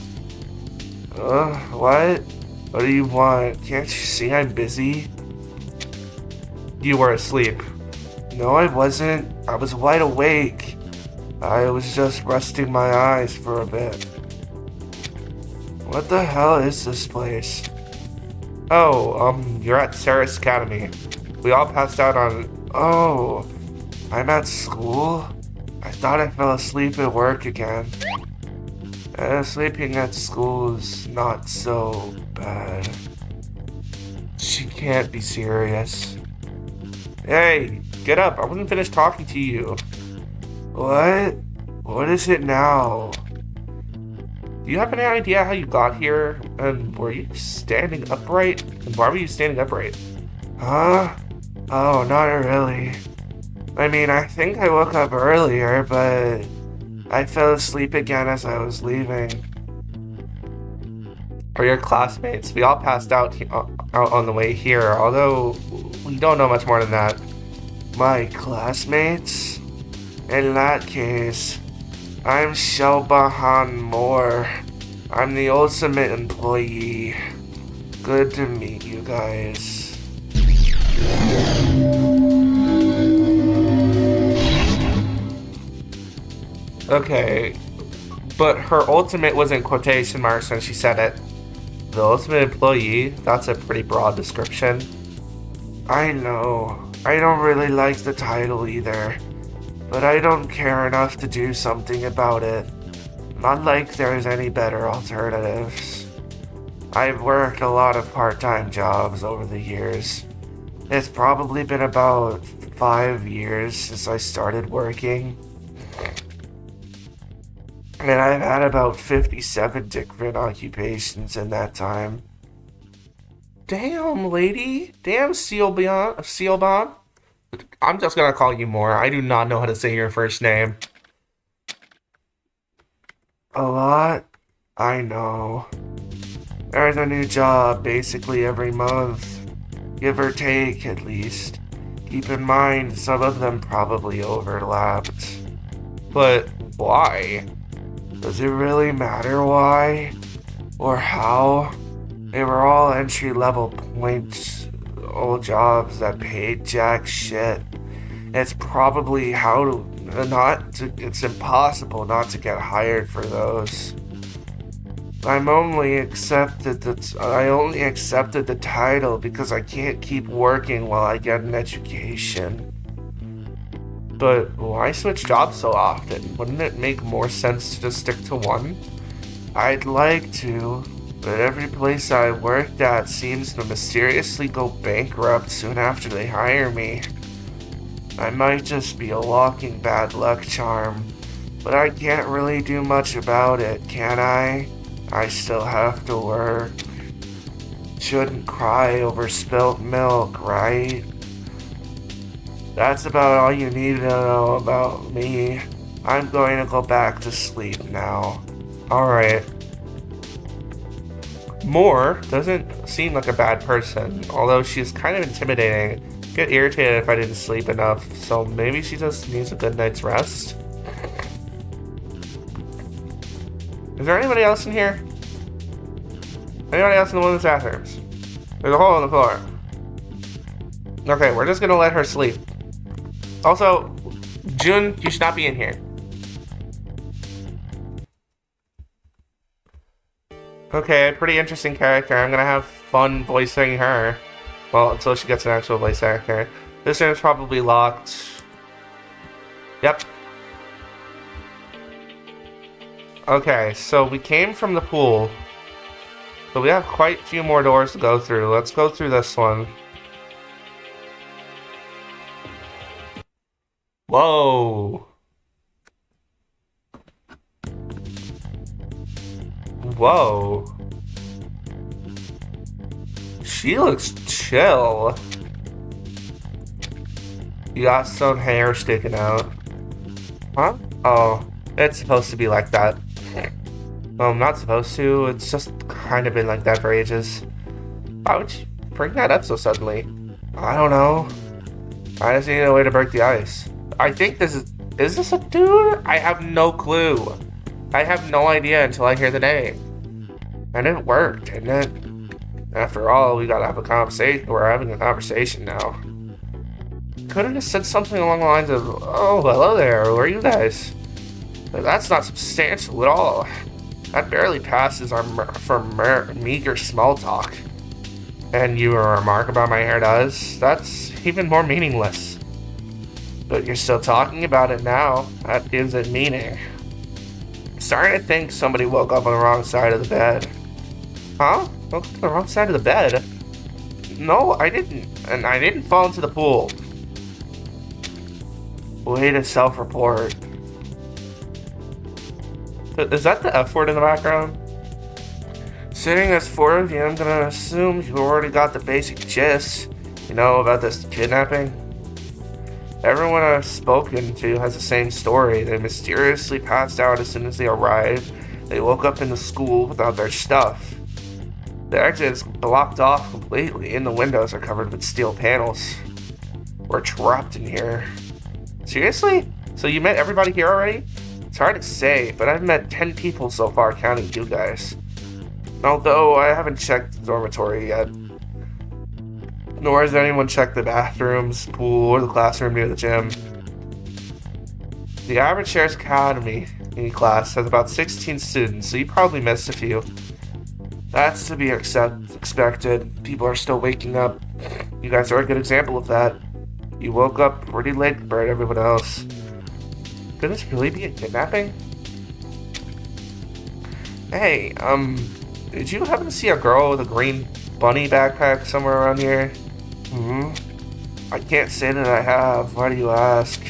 What? What do you want? Can't you see I'm busy? You were asleep. No, I wasn't. I was wide awake. I was just resting my eyes for a bit. What the hell is this place? Oh, you're at CERES Academy. We all passed out on... Oh, I'm at school? I thought I fell asleep at work again. Sleeping at school is not so bad. She can't be serious. Hey, get up. I wasn't finished talking to you. What? What is it now? Do you have any idea how you got here? And were you standing upright? And why were you standing upright? Huh? Oh, not really. I mean, I think I woke up earlier, but I fell asleep again as I was leaving. Or your classmates. We all passed out on the way here, although we don't know much more than that. My classmates? In that case, I'm Shelbahan Moore. I'm the ultimate employee. Good to meet you guys. Okay, but her ultimate was in quotation marks when she said it. The ultimate employee? That's a pretty broad description. I know. I don't really like the title either. But I don't care enough to do something about it. Not like there's any better alternatives. I've worked a lot of part-time jobs over the years. It's probably been about 5 years since I started working. And I've had about 57 different occupations in that time. Damn, lady. Damn, Sealbon. I'm just gonna call you Moore. I do not know how to say your first name. A lot? I know. There's a new job basically every month. Give or take, at least. Keep in mind, some of them probably overlapped. But why? Does it really matter why? Or how? They were all entry-level points, old jobs that paid jack shit. It's probably it's impossible not to get hired for those. I only accepted the title because I can't keep working while I get an education. But why switch jobs so often? Wouldn't it make more sense to just stick to one? I'd like to, but every place I worked at seems to mysteriously go bankrupt soon after they hire me. I might just be a walking bad luck charm, but I can't really do much about it, can I? I still have to work. Shouldn't cry over spilt milk, right? That's about all you need to know about me. I'm going to go back to sleep now. Alright. Moore doesn't seem like a bad person, although she's kind of intimidating. Get irritated if I didn't sleep enough, so maybe she just needs a good night's rest. Is there anybody else in here? Anybody else in the women's bathrooms? There's a hole in the floor. Okay, we're just gonna let her sleep. Also, June, you should not be in here. Okay, pretty interesting character. I'm gonna have fun voicing her. Well, until she gets an actual voice actor. This room's probably locked. Yep. Okay, so we came from the pool. But we have quite a few more doors to go through. Let's go through this one. Whoa. Whoa. She looks chill. You got some hair sticking out. Huh? Oh, it's supposed to be like that. Well, not supposed to. It's just kind of been like that for ages. Why would you bring that up so suddenly? I don't know. I just need a way to break the ice. I think this is this a dude? I have no clue. I have no idea until I hear the name. And it worked, didn't it? After all, we gotta have a conversation. We're having a conversation now. Could have just said something along the lines of, "Oh, hello there, who are you guys?" But that's not substantial at all. That barely passes for meager small talk. And your remark about my hair does? That's even more meaningless. But you're still talking about it now. That gives it meaning. I'm starting to think somebody woke up on the wrong side of the bed. Huh? Woke up on the wrong side of the bed? No, I didn't. And I didn't fall into the pool. Way to self-report. Is that the F word in the background? Sitting as four of you, I'm gonna assume you already got the basic gist, you know, about this kidnapping. Everyone I've spoken to has the same story. They mysteriously passed out as soon as they arrived. They woke up in the school without their stuff. The exit is blocked off completely, and the windows are covered with steel panels. We're trapped in here. Seriously? So you met everybody here already? It's hard to say, but I've met 10 people so far, counting you guys. Although I haven't checked the dormitory yet. Nor has anyone checked the bathrooms, pool, or the classroom near the gym. The average CERES Academy class has about 16 students, so you probably missed a few. That's to be expected. People are still waking up. You guys are a good example of that. You woke up pretty late compared to everyone else. Could this really be a kidnapping? Hey, did you happen to see a girl with a green bunny backpack somewhere around here? I can't say that I have. Why do you ask?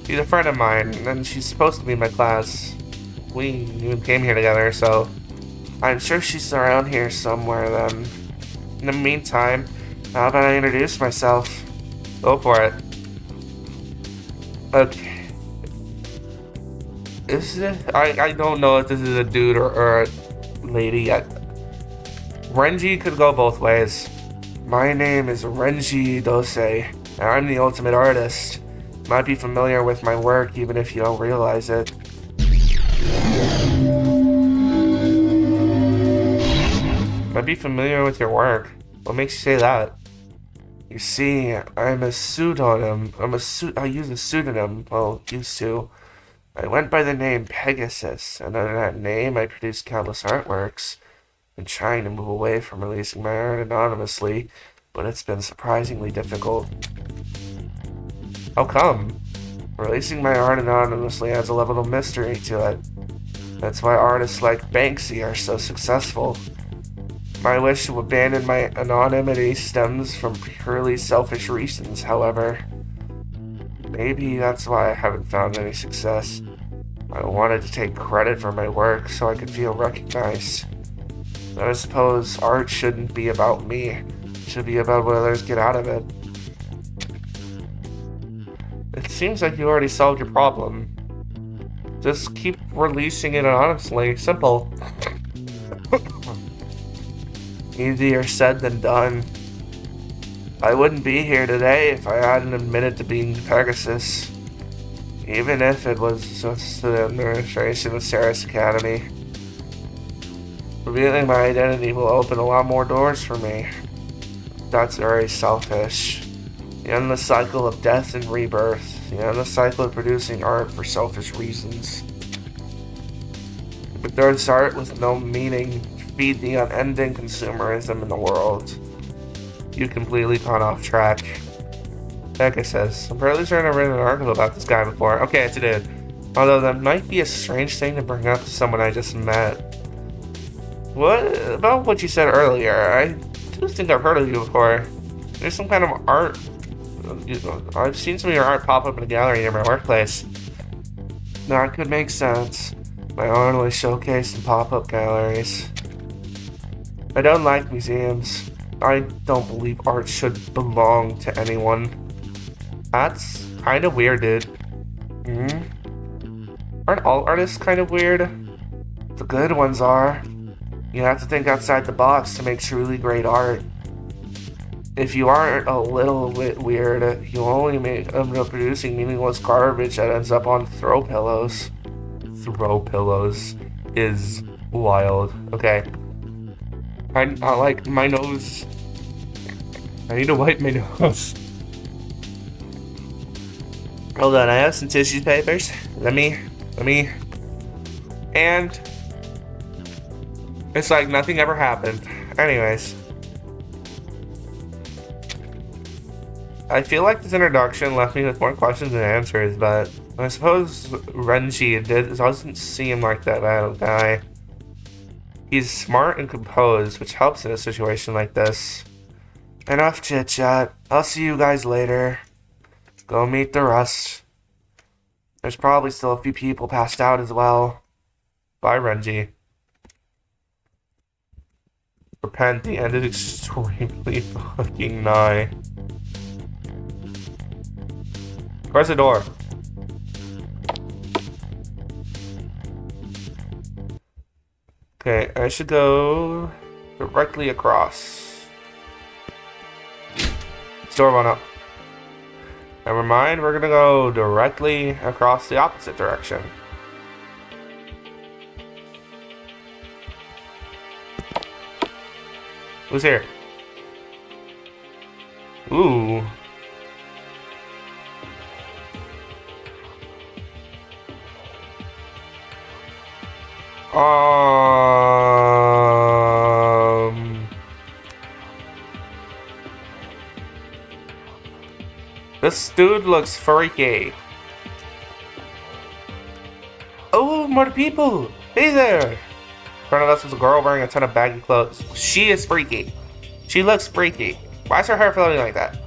She's a friend of mine, and she's supposed to be in my class. We even came here together, so I'm sure she's around here somewhere then. In the meantime, how about I introduce myself? Go for it. Okay. I don't know if this is a dude or a lady yet. Renji could go both ways. My name is Renji Dose, and I'm the ultimate artist. Might be familiar with my work even if you don't realize it. Might be familiar with your work. What makes you say that? You see, I'm a pseudonym. I use a pseudonym. Well, used to. I went by the name Pegasus, and under that name I produced countless artworks. Been trying to move away from releasing my art anonymously, but it's been surprisingly difficult. How come? Releasing my art anonymously adds a level of mystery to it. That's why artists like Banksy are so successful. My wish to abandon my anonymity stems from purely selfish reasons, however. Maybe that's why I haven't found any success. I wanted to take credit for my work so I could feel recognized. But I suppose art shouldn't be about me. It should be about what others get out of it. It seems like you already solved your problem. Just keep releasing it anonymously. Simple. Easier said than done. I wouldn't be here today if I hadn't admitted to being Pegasus. Even if it was just the administration of CERES Academy. Revealing my identity will open a lot more doors for me. That's very selfish. The endless cycle of death and rebirth. The endless cycle of producing art for selfish reasons. But there's art with no meaning. Feed the unending consumerism in the world. You completely gone off track. Pegasus. I'm fairly certain I've written an article about this guy before. Okay, it's a dude. Although that might be a strange thing to bring up to someone I just met. What about what you said earlier? I do think I've heard of you before. There's some kind of art. I've seen some of your art pop up in a gallery near my workplace. That could make sense. My art was showcased in pop-up galleries. I don't like museums. I don't believe art should belong to anyone. That's kind of weird, dude. Aren't all artists kind of weird? The good ones are. You have to think outside the box to make truly great art. if you aren't a little bit weird, you only end up producing meaningless garbage that ends up on throw pillows. Throw pillows is wild. Okay. I like my nose. I need to wipe my nose. Hold on, I have some tissue papers. Let me. And it's like nothing ever happened. Anyways. I feel like this introduction left me with more questions than answers, but I suppose Renji doesn't seem like that bad of a guy. He's smart and composed, which helps in a situation like this. Enough chit-chat. I'll see you guys later. Go meet the rest. There's probably still a few people passed out as well. Bye, Renji. Repent, the end is extremely fucking nigh. Where's the door? Okay, I should go directly across. Door went up. Never mind, we're gonna go directly across the opposite direction. Who's here? Ooh. This dude looks freaky. Oh, more people! Hey there! In front of us was a girl wearing a ton of baggy clothes. She is freaky. She looks freaky. Why is her hair floating like that?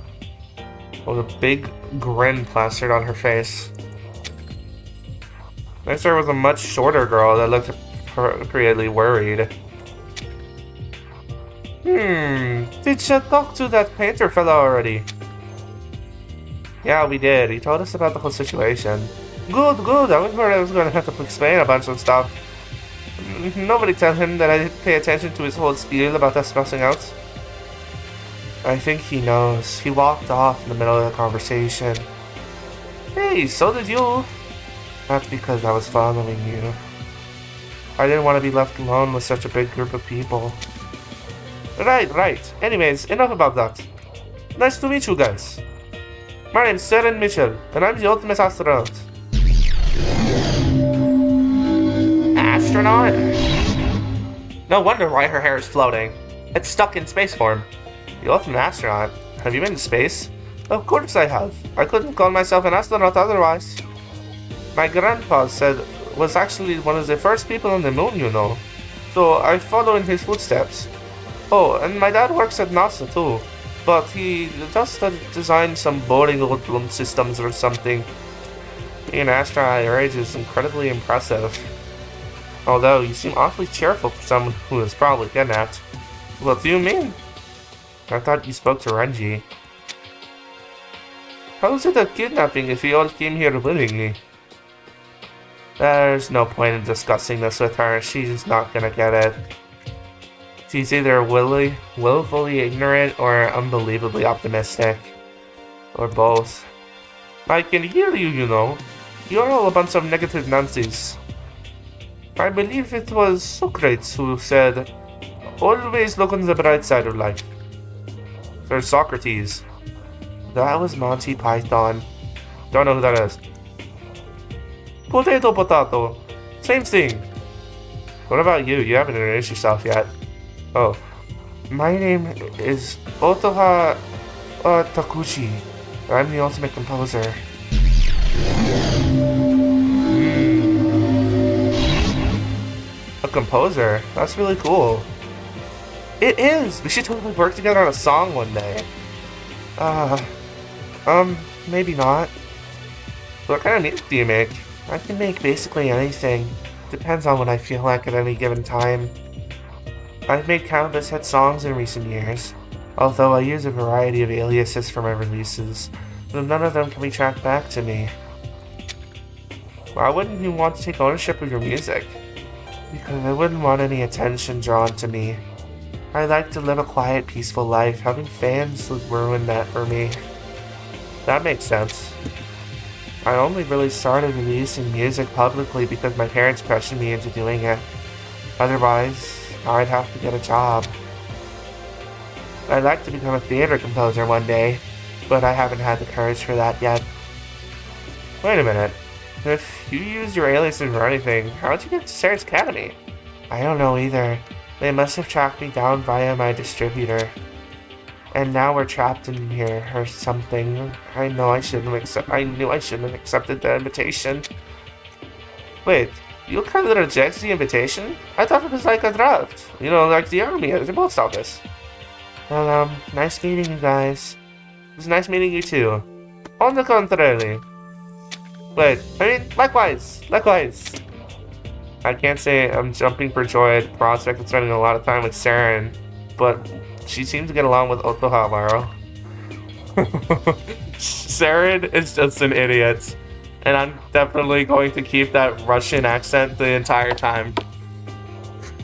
With a big grin plastered on her face. Next there was a much shorter girl that looked appropriately worried. Did you talk to that painter fella already? Yeah, we did. He told us about the whole situation. Good. I was worried I was going to have to explain a bunch of stuff. Nobody tell him that I didn't pay attention to his whole spiel about us messing out. I think he knows. He walked off in the middle of the conversation. Hey, so did you. That's because I was following you. I didn't want to be left alone with such a big group of people. Right. Anyways, enough about that. Nice to meet you guys. My name's CERES Mitchell, and I'm the ultimate astronaut. Astronaut? No wonder why her hair is floating. It's stuck in space form. The ultimate astronaut? Have you been to space? Of course I have. I couldn't call myself an astronaut otherwise. My grandpa was actually one of the first people on the moon, you know. So I follow in his footsteps. Oh, and my dad works at NASA too. But he just designed some boring old bloom systems or something. Being an astronaut at your age is incredibly impressive. Although, you seem awfully cheerful for someone who was probably kidnapped. What do you mean? I thought you spoke to Renji. How is it a kidnapping if you all came here willingly? There's no point in discussing this with her. She's not gonna get it. She's either willfully ignorant or unbelievably optimistic. Or both. I can hear you, you know. You're all a bunch of negative Nancies. I believe it was Socrates who said, always look on the bright side of life. There's Socrates. That was Monty Python. Don't know who that is. Potato. Same thing. What about you? You haven't introduced yourself yet. Oh. My name is Otoha Takuchi. I'm the ultimate composer. A composer? That's really cool. It is! We should totally work together on a song one day. Maybe not. What kind of music do you make? I can make basically anything. Depends on what I feel like at any given time. I've made countless hit songs in recent years, although I use a variety of aliases for my releases, though none of them can be tracked back to me. Why wouldn't you want to take ownership of your music? Because I wouldn't want any attention drawn to me. I like to live a quiet, peaceful life. Having fans would ruin that for me. That makes sense. I only really started releasing music publicly because my parents pressured me into doing it. Otherwise, I'd have to get a job. I'd like to become a theater composer one day, but I haven't had the courage for that yet. Wait a minute. If you used your aliases or anything, how'd you get to CERES Academy? I don't know either. They must have tracked me down via my distributor. And now we're trapped in here or something. I knew I shouldn't have accepted the invitation. Wait, you kind of reject the invitation? I thought it was like a draft. You know, like the army at the post office. Well, nice meeting you guys. It was nice meeting you too. On the contrary. Wait, I mean, likewise. I can't say I'm jumping for joy at the prospect of spending a lot of time with Saren, but she seems to get along with Otohamaru. Saren is just an idiot, and I'm definitely going to keep that Russian accent the entire time.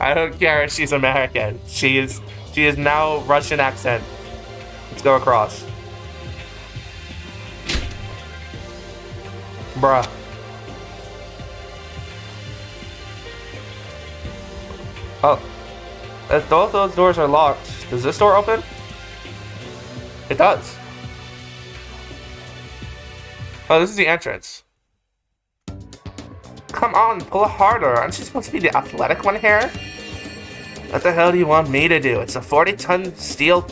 I don't care if she's American. She is now Russian accent. Let's go across. Bruh. Oh. If both those doors are locked, does this door open? It does. Oh, this is the entrance. Come on, pull harder. Aren't you supposed to be the athletic one here? What the hell do you want me to do? It's a 40-ton steel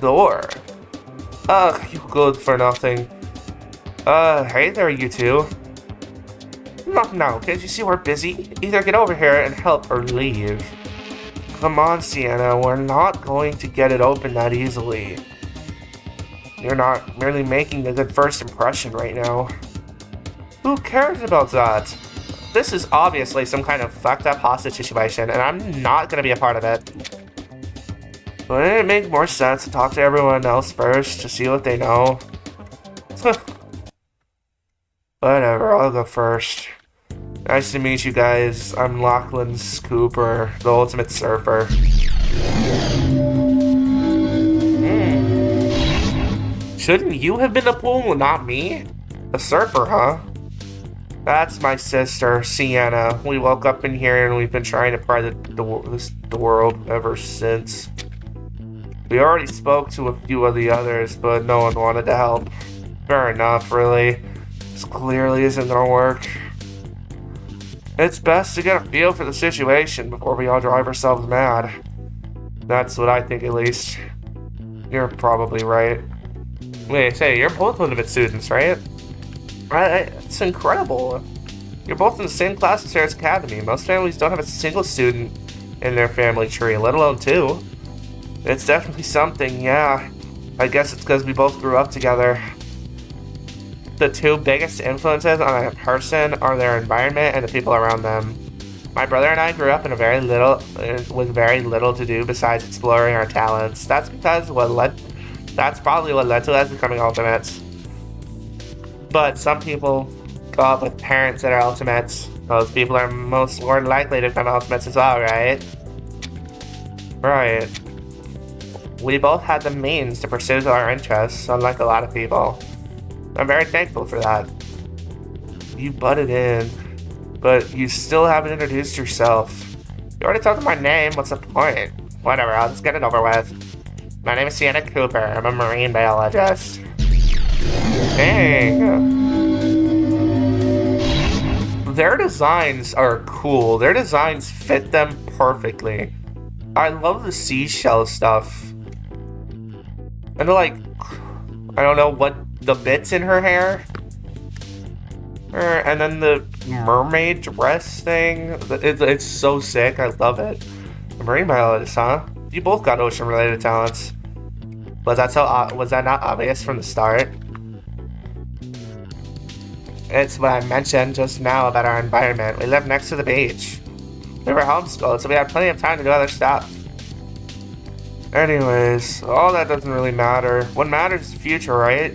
door. Ugh, you good for nothing. Hey there, you two. Not now, can't you see we're busy? Either get over here and help or leave. Come on, Sienna, we're not going to get it open that easily. You're not merely making a good first impression right now. Who cares about that? This is obviously some kind of fucked up hostage situation, and I'm not gonna be a part of it. Wouldn't it make more sense to talk to everyone else first to see what they know? Whatever, I'll go first. Nice to meet you guys. I'm Lachlan Cooper, the ultimate surfer. Shouldn't you have been the pool, not me? A surfer, huh? That's my sister, Sienna. We woke up in here and we've been trying to pry the world ever since. We already spoke to a few of the others, but no one wanted to help. Fair enough, really. This clearly isn't gonna work. It's best to get a feel for the situation before we all drive ourselves mad. That's what I think, at least. You're probably right. Wait, say, you're both Limited students, right? It's incredible. You're both in the same class as CERES Academy. Most families don't have a single student in their family tree, let alone two. It's definitely something, yeah. I guess it's because we both grew up together. The two biggest influences on a person are their environment and the people around them. My brother and I grew up with very little to do besides exploring our talents. That's probably what led to us becoming ultimates. But some people grow up with parents that are ultimates. Those people are most more likely to become ultimates as well, right? Right. We both had the means to pursue our interests, unlike a lot of people. I'm very thankful for that. You butted in, but you still haven't introduced yourself. You already told them my name, what's the point? Whatever, I'll just get it over with. My name is Sienna Cooper, I'm a marine biologist. Dang. Their designs are cool. Their designs fit them perfectly. I love the seashell stuff. And like, I don't know what the bits in her hair. And then the mermaid dress thing. It's so sick. I love it. A marine biologist, huh? You both got ocean-related talents. Was that not obvious from the start? It's what I mentioned just now about our environment. We live next to the beach. We were homeschooled, so we had plenty of time to do other stuff. Anyways, all that doesn't really matter. What matters is the future, right?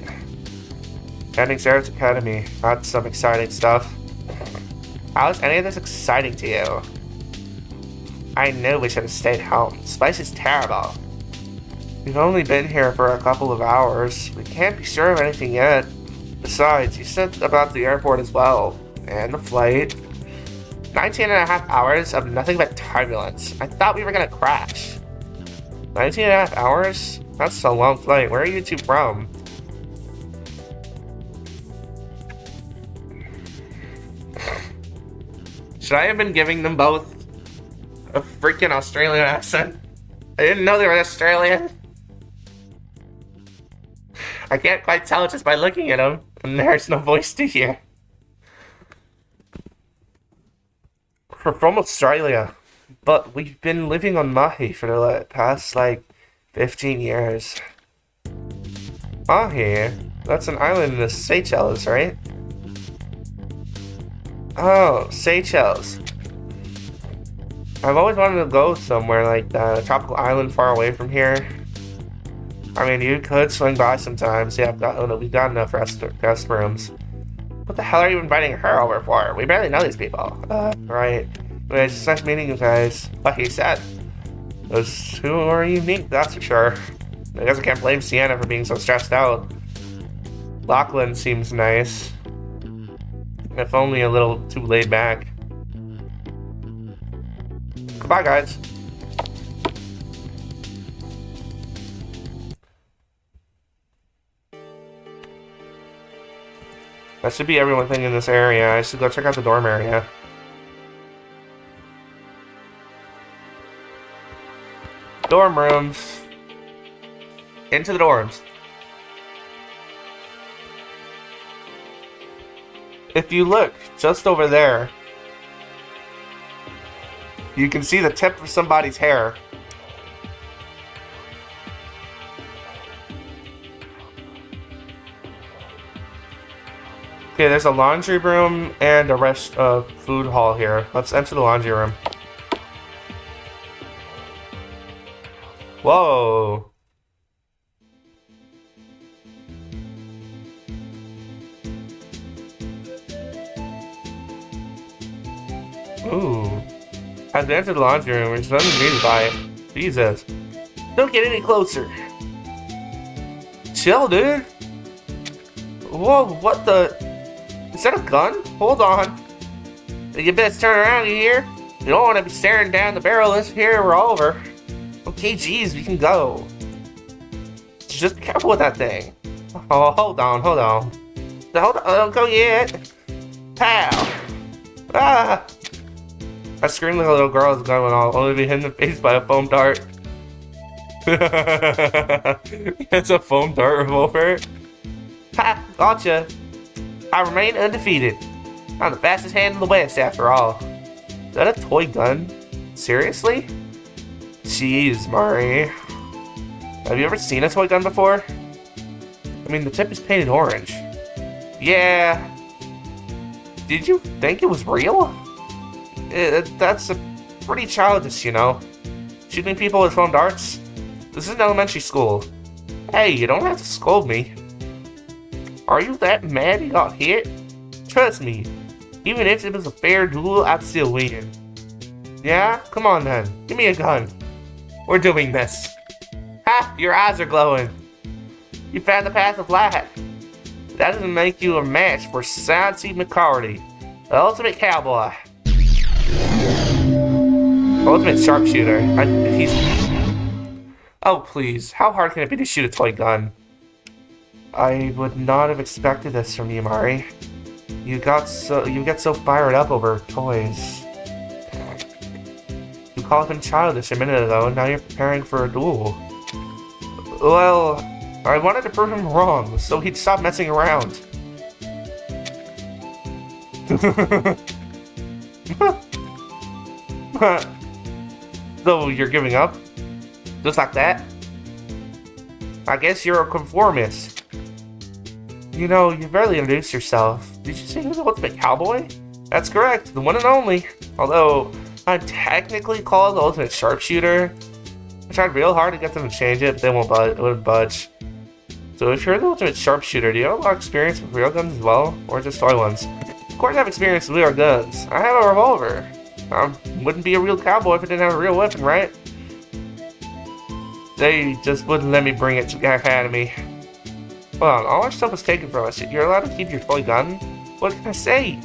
Ending CERES Academy. That's some exciting stuff. How is any of this exciting to you? I knew we should have stayed home. Spice is terrible. We've only been here for a couple of hours. We can't be sure of anything yet. Besides, you said about the airport as well. And the flight. 19 and a half hours of nothing but turbulence. I thought we were gonna crash. 19 and a half hours? That's a long flight. Where are you two from? Should I have been giving them both a freaking Australian accent? I didn't know they were Australian. I can't quite tell just by looking at them, and there's no voice to hear. We're from Australia, but we've been living on Mahi for the past, 15 years. Mahi? That's an island in the Seychelles, right? Oh, Seychelles. I've always wanted to go somewhere like that, a tropical island far away from here. I mean, you could swing by sometimes. Yeah, we've got enough guest rooms. What the hell are you inviting her over for? We barely know these people. Right. But it's just nice meeting you guys. Like he said, those two are unique, that's for sure. I guess I can't blame Sienna for being so stressed out. Lachlan seems nice. If only a little too laid back. Goodbye, guys. That should be everything in this area. I should go check out the dorm area. Dorm rooms. Into the dorms. If you look just over there, you can see the tip of somebody's hair. Okay, there's a laundry room and a food hall here. Let's enter the laundry room. Whoa. Ooh. As we enter the laundry room, we're suddenly greeted by Jesus. Don't get any closer. Chill, dude. Whoa, what the? Is that a gun? Hold on. You best turn around here. You don't want to be staring down the barrel of this here revolver. Okay, geez, we can go. Just be careful with that thing. Oh, hold on. Don't go yet. Pow. Ah. I screamed like a little girl as a gun went off, only to be hit in the face by a foam dart. It's a foam dart revolver. Ha! Gotcha. I remain undefeated. I'm the fastest hand in the West, after all. Is that a toy gun? Seriously? Jeez, Mari. Have you ever seen a toy gun before? I mean, the tip is painted orange. Yeah. Did you think it was real? That's pretty childish, you know. Shooting people with foam darts? This is an elementary school. Hey, you don't have to scold me. Are you that mad you got hit? Trust me, even if it was a fair duel, I'd still win. Yeah? Come on then, give me a gun. We're doing this. Ha! Your eyes are glowing. You found the path of light. That doesn't make you a match for Santi McCarty, the ultimate cowboy. Ultimate sharpshooter. Oh please, how hard can it be to shoot a toy gun? I would not have expected this from you, Mari. You get so fired up over toys. You called him childish a minute ago, and now you're preparing for a duel. Well, I wanted to prove him wrong, so he'd stop messing around. So you're giving up? Just like that? I guess you're a conformist. You know, you barely introduced yourself. Did you say you're the ultimate cowboy? That's correct, the one and only. Although, I'm technically called the ultimate sharpshooter. I tried real hard to get them to change it, but they wouldn't budge. So if you're the ultimate sharpshooter, do you have a lot of experience with real guns as well? Or just toy ones? Of course I have experience with real guns. I have a revolver. Wouldn't be a real cowboy if it didn't have a real weapon, right? They just wouldn't let me bring it to the Academy. Well, all our stuff was taken from us. You're allowed to keep your toy gun? What can I say?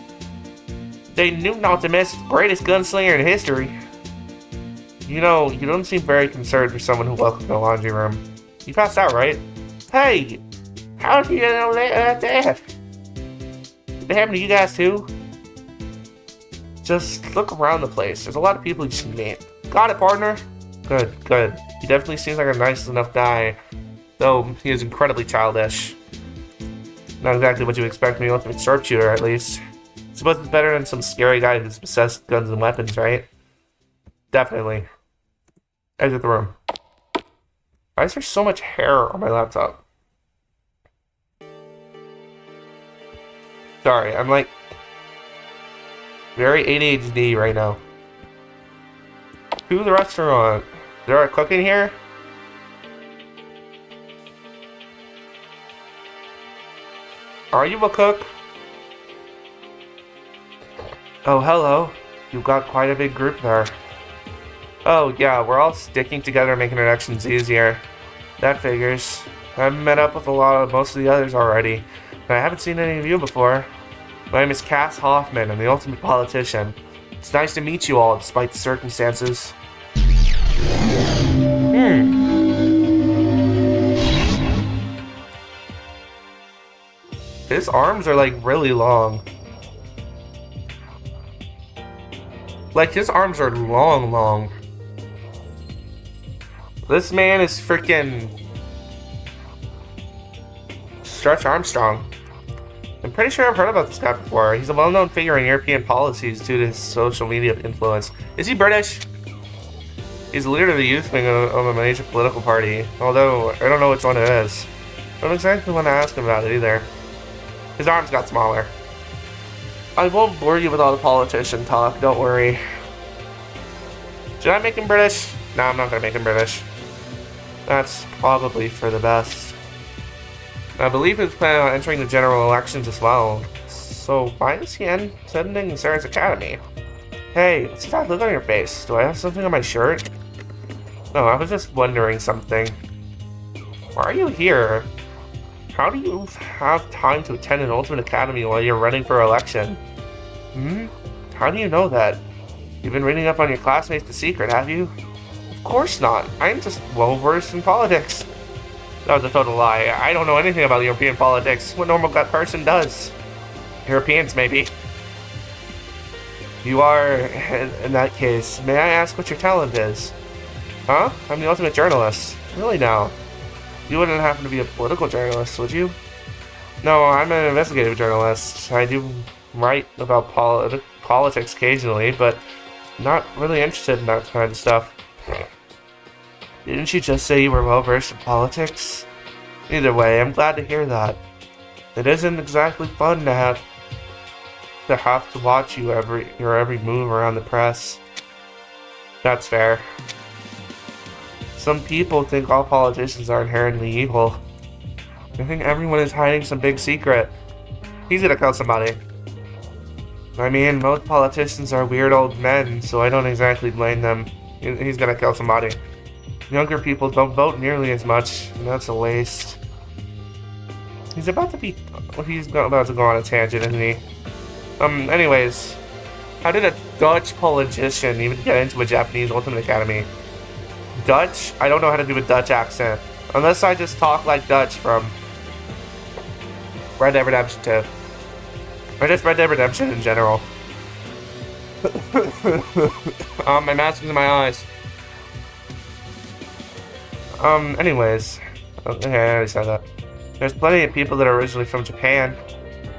They knew not to miss the greatest gunslinger in history. You know, you don't seem very concerned for someone who welcomed the laundry room. You passed out, right? Hey! How did you know that? Did it happen to you guys too? Just look around the place. There's a lot of people you should meet. Got it, partner? Good, good. He definitely seems like a nice enough guy, though he is incredibly childish. Not exactly what you expect from the ultimate sharpshooter, at least. I suppose it's better than some scary guy who's possessed guns and weapons, right? Definitely. Exit the room. Why is there so much hair on my laptop? Sorry, I'm like very ADHD right now. To the restaurant. Is there a cook in here? Are you a cook? Oh, hello. You've got quite a big group there. Oh, yeah, we're all sticking together and making introductions easier. That figures. I've met up with most of the others already, but I haven't seen any of you before. My name is Cass Hoffman, I'm the ultimate politician. It's nice to meet you all, despite the circumstances. His arms are, like, really long. Like, his arms are long. This man is freaking Stretch Armstrong. I'm pretty sure I've heard about this guy before. He's a well-known figure in European policies due to his social media influence. Is he British? He's the leader of the youth wing of a major political party, although I don't know which one it is. I don't exactly want to ask him about it either. His arms got smaller. I won't bore you with all the politician talk, don't worry. Should I make him British? No, I'm not gonna make him British. That's probably for the best. I believe he's planning on entering the general elections as well. So why is he attending CERES Academy? Hey, what's that look on your face? Do I have something on my shirt? No, I was just wondering something. Why are you here? How do you have time to attend an Ultimate Academy while you're running for election? How do you know that? You've been reading up on your classmates The Secret, have you? Of course not. I'm just well-versed in politics. That was a total lie. I don't know anything about European politics. What normal person does? Europeans, maybe. You are, in that case. May I ask what your talent is? Huh? I'm the ultimate journalist. Really now? You wouldn't happen to be a political journalist, would you? No, I'm an investigative journalist. I do write about politics occasionally, but not really interested in that kind of stuff. Didn't you just say you were well-versed in politics? Either way, I'm glad to hear that. It isn't exactly fun to have to watch your every move around the press. That's fair. Some people think all politicians are inherently evil. I think everyone is hiding some big secret. He's gonna kill somebody. I mean, most politicians are weird old men, so I don't exactly blame them. He's gonna kill somebody. Younger people don't vote nearly as much, and that's a waste. He's about to go on a tangent, isn't he? Anyways, how did a Dutch politician even get into a Japanese Ultimate Academy? Dutch? I don't know how to do a Dutch accent. Unless I just talk like Dutch from Red Dead Redemption 2. Or just Red Dead Redemption in general. My mask is in my eyes. Anyways. Okay, I already said that. There's plenty of people that are originally from Japan.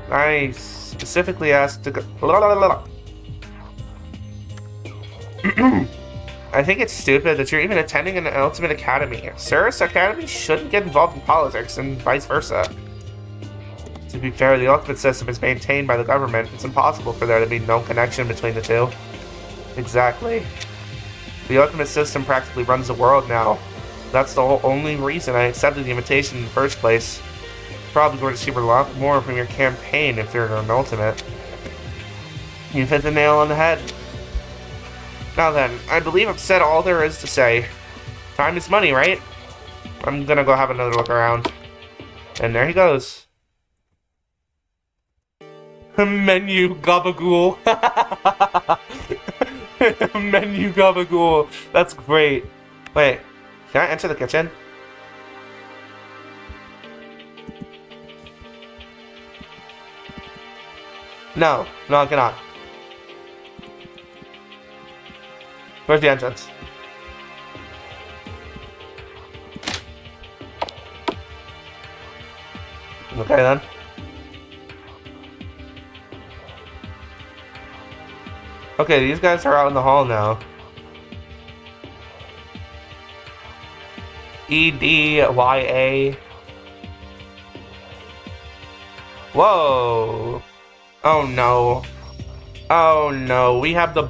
I specifically asked to go... I think it's stupid that you're even attending an Ultimate Academy. CERES Academy shouldn't get involved in politics, and vice versa. To be fair, the Ultimate system is maintained by the government. It's impossible for there to be no connection between the two. Exactly. The Ultimate system practically runs the world now. That's the only reason I accepted the invitation in the first place. Probably going to see a lot more from your campaign if you're an Ultimate. You've hit the nail on the head. Now then, I believe I've said all there is to say. Time is money, right? I'm gonna go have another look around. And there he goes. Menu gabagool. Menu gabagool. That's great. Wait, can I enter the kitchen? No, I cannot. Where's the entrance? Okay then. Okay, these guys are out in the hall now. EDYA. Whoa. Oh no. Oh no, we have the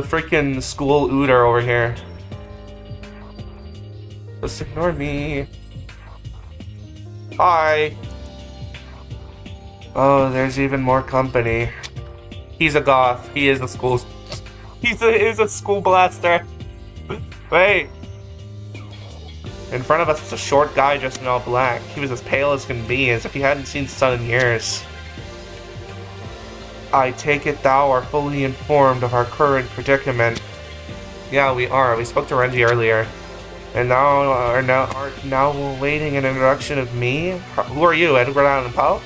freaking school ooter over here. Just ignore me. Hi. Oh, there's even more company. He's a goth. He is a school. He's a school blaster. Wait. In front of us is a short guy dressed in all black. He was as pale as can be, as if he hadn't seen the sun in years. I take it thou art fully informed of our current predicament. Yeah, we are. We spoke to Renji earlier. And now art now awaiting an introduction of me? Who are you, Edward Allan Poe?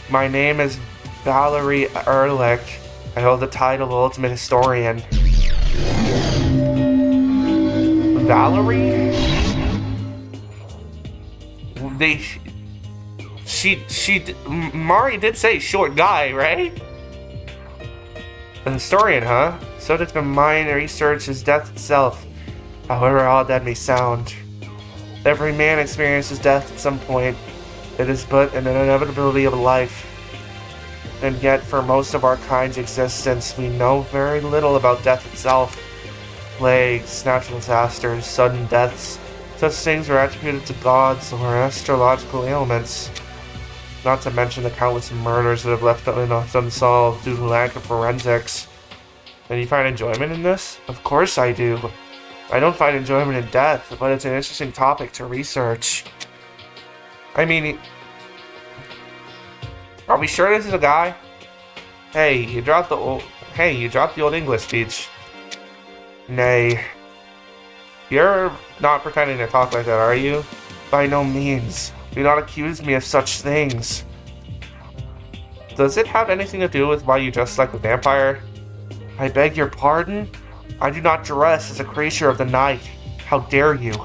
My name is Valerie Ehrlich. I hold the title of Ultimate Historian. Valerie? Mari did say short guy, right? A historian, huh? Subject of mine research is death itself, however odd that may sound. Every man experiences death at some point. It is but an inevitability of life. And yet, for most of our kind's existence, we know very little about death itself. Plagues, natural disasters, sudden deaths, such things are attributed to gods or astrological ailments. Not to mention the countless murders that have left unsolved due to lack of forensics. And you find enjoyment in this? Of course I do. I don't find enjoyment in death, but it's an interesting topic to research. I mean, are we sure this is a guy? Hey, you dropped the old English speech. Nay. You're not pretending to talk like that, are you? By no means. Do not accuse me of such things. Does it have anything to do with why you dress like a vampire? I beg your pardon? I do not dress as a creature of the night. How dare you?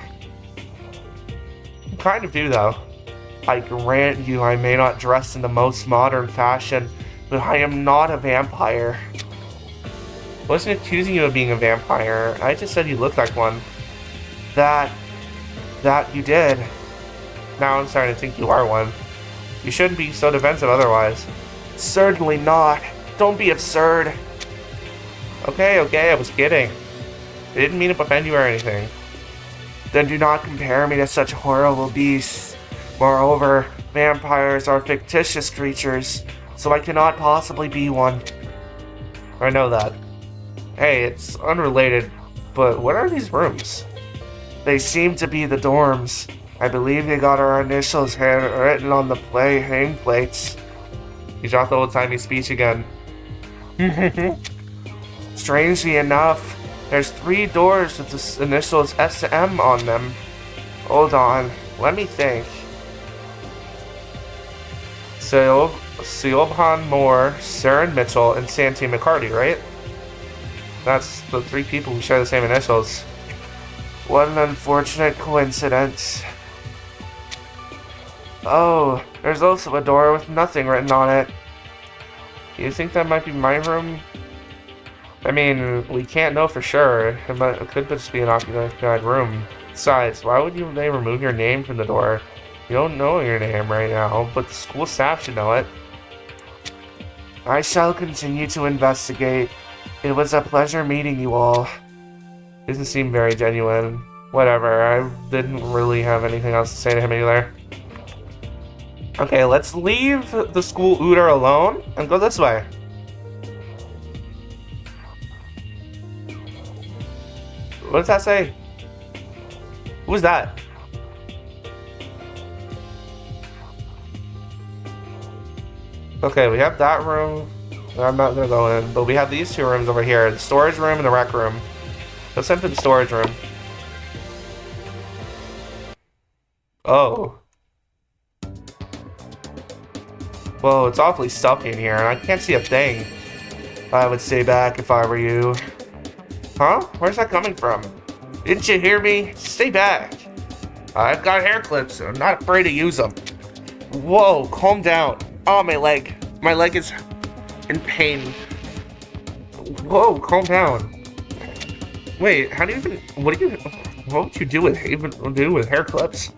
You kind of do, though. I grant you I may not dress in the most modern fashion, but I am not a vampire. I wasn't accusing you of being a vampire. I just said you looked like one. That you did. Now I'm starting to think you are one. You shouldn't be so defensive otherwise. Certainly not. Don't be absurd. Okay, I was kidding. I didn't mean to offend you or anything. Then do not compare me to such horrible beasts. Moreover, vampires are fictitious creatures, so I cannot possibly be one. I know that. Hey, it's unrelated, but what are these rooms? They seem to be the dorms. I believe they got our initials written on the nameplates. You dropped the old-timey speech again. Strangely enough, there's 3 doors with the initials SM on them. Hold on, let me think. Siobhan Moore, Saren Mitchell, and Santee McCarty, right? That's the 3 people who share the same initials. What an unfortunate coincidence. Oh, there's also a door with nothing written on it. You think that might be my room? I mean, we can't know for sure. It could just be an occupied room. Besides, why would they remove your name from the door? You don't know your name right now, but the school staff should know it. I shall continue to investigate. It was a pleasure meeting you all. Doesn't seem very genuine. Whatever, I didn't really have anything else to say to him either. Okay, let's leave the school ooter alone and go this way. What does that say? Who's that? Okay, we have that room. I'm not gonna go in, but we have these two rooms over here. The storage room and the rec room. Let's enter the storage room. Oh. Well, it's awfully stuffy in here, and I can't see a thing. I would stay back if I were you. Huh? Where's that coming from? Didn't you hear me? Stay back. I've got hair clips, and I'm not afraid to use them. Whoa, calm down. Oh, my leg. My leg is in pain. Whoa, calm down. Wait, how do you even... What would you do with hair clips?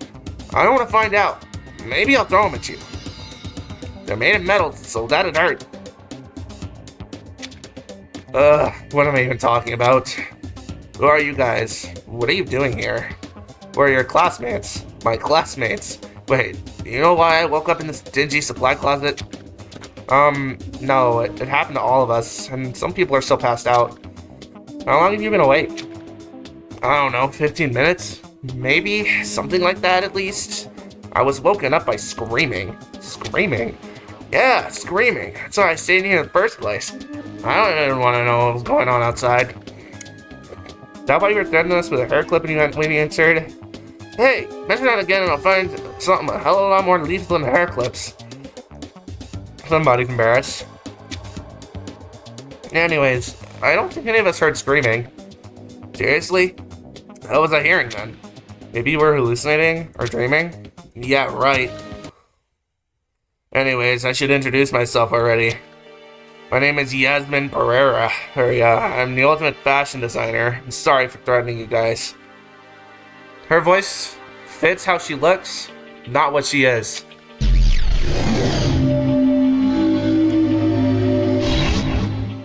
I don't want to find out. Maybe I'll throw them at you. They're made of metal, so that'd hurt. What am I even talking about? Who are you guys? What are you doing here? Where are your classmates? My classmates? Wait, you know why I woke up in this dingy supply closet? No, it happened to all of us, and some people are still passed out. How long have you been awake? I don't know, 15 minutes? Maybe, something like that at least. I was woken up by screaming. Screaming? Yeah, screaming. That's why I stayed here in the first place. I don't even want to know what was going on outside. Is that why you were threatening us with a hair clip when you answered? Hey, mention that again and I'll find something a hell of a lot more lethal than hair clips. Somebody's embarrassed. Anyways, I don't think any of us heard screaming. Seriously? What was I hearing then? Maybe you were hallucinating or dreaming? Yeah, right. Anyways, I should introduce myself already. My name is Yasmin Pereira. I'm the ultimate fashion designer. I'm sorry for threatening you guys. Her voice fits how she looks, not what she is.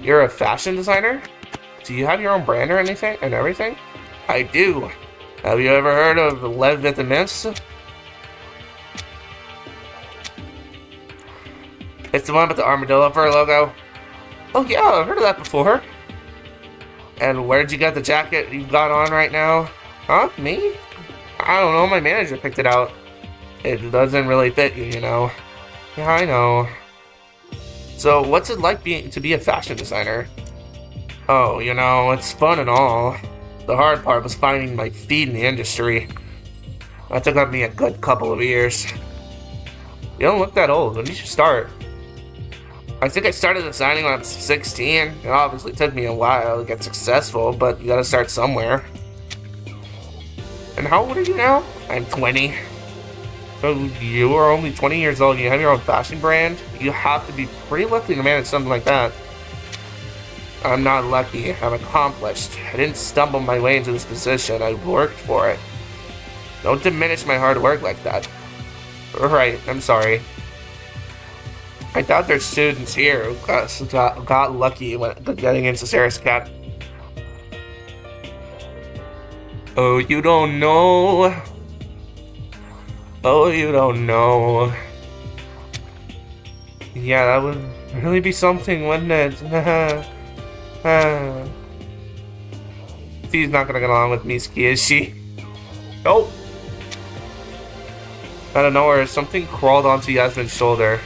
You're a fashion designer? Do you have your own brand or anything and everything? I do. Have you ever heard of Les Vêtements? It's the one with the armadillo fur logo. Oh yeah, I've heard of that before. And where'd you get the jacket you got on right now? Huh? Me? I don't know, my manager picked it out. It doesn't really fit you, you know. Yeah, I know. So, what's it like to be a fashion designer? Oh, you know, it's fun and all. The hard part was finding my feet in the industry. That took me a good couple of years. You don't look that old. When did you start? I think I started designing when I was 16. It obviously took me a while to get successful, but you gotta start somewhere. And how old are you now? I'm 20. So you are only 20 years old and you have your own fashion brand? You have to be pretty lucky to manage something like that. I'm not lucky. I'm accomplished. I didn't stumble my way into this position. I worked for it. Don't diminish my hard work like that. Right, I'm sorry. I doubt there's students here who got lucky when getting into CERES Academy. Oh, you don't know. Oh, you don't know. Yeah, that would really be something, wouldn't it? She's not gonna get along with Miski, is she? Nope. Out of nowhere, something crawled onto Yasmin's shoulder.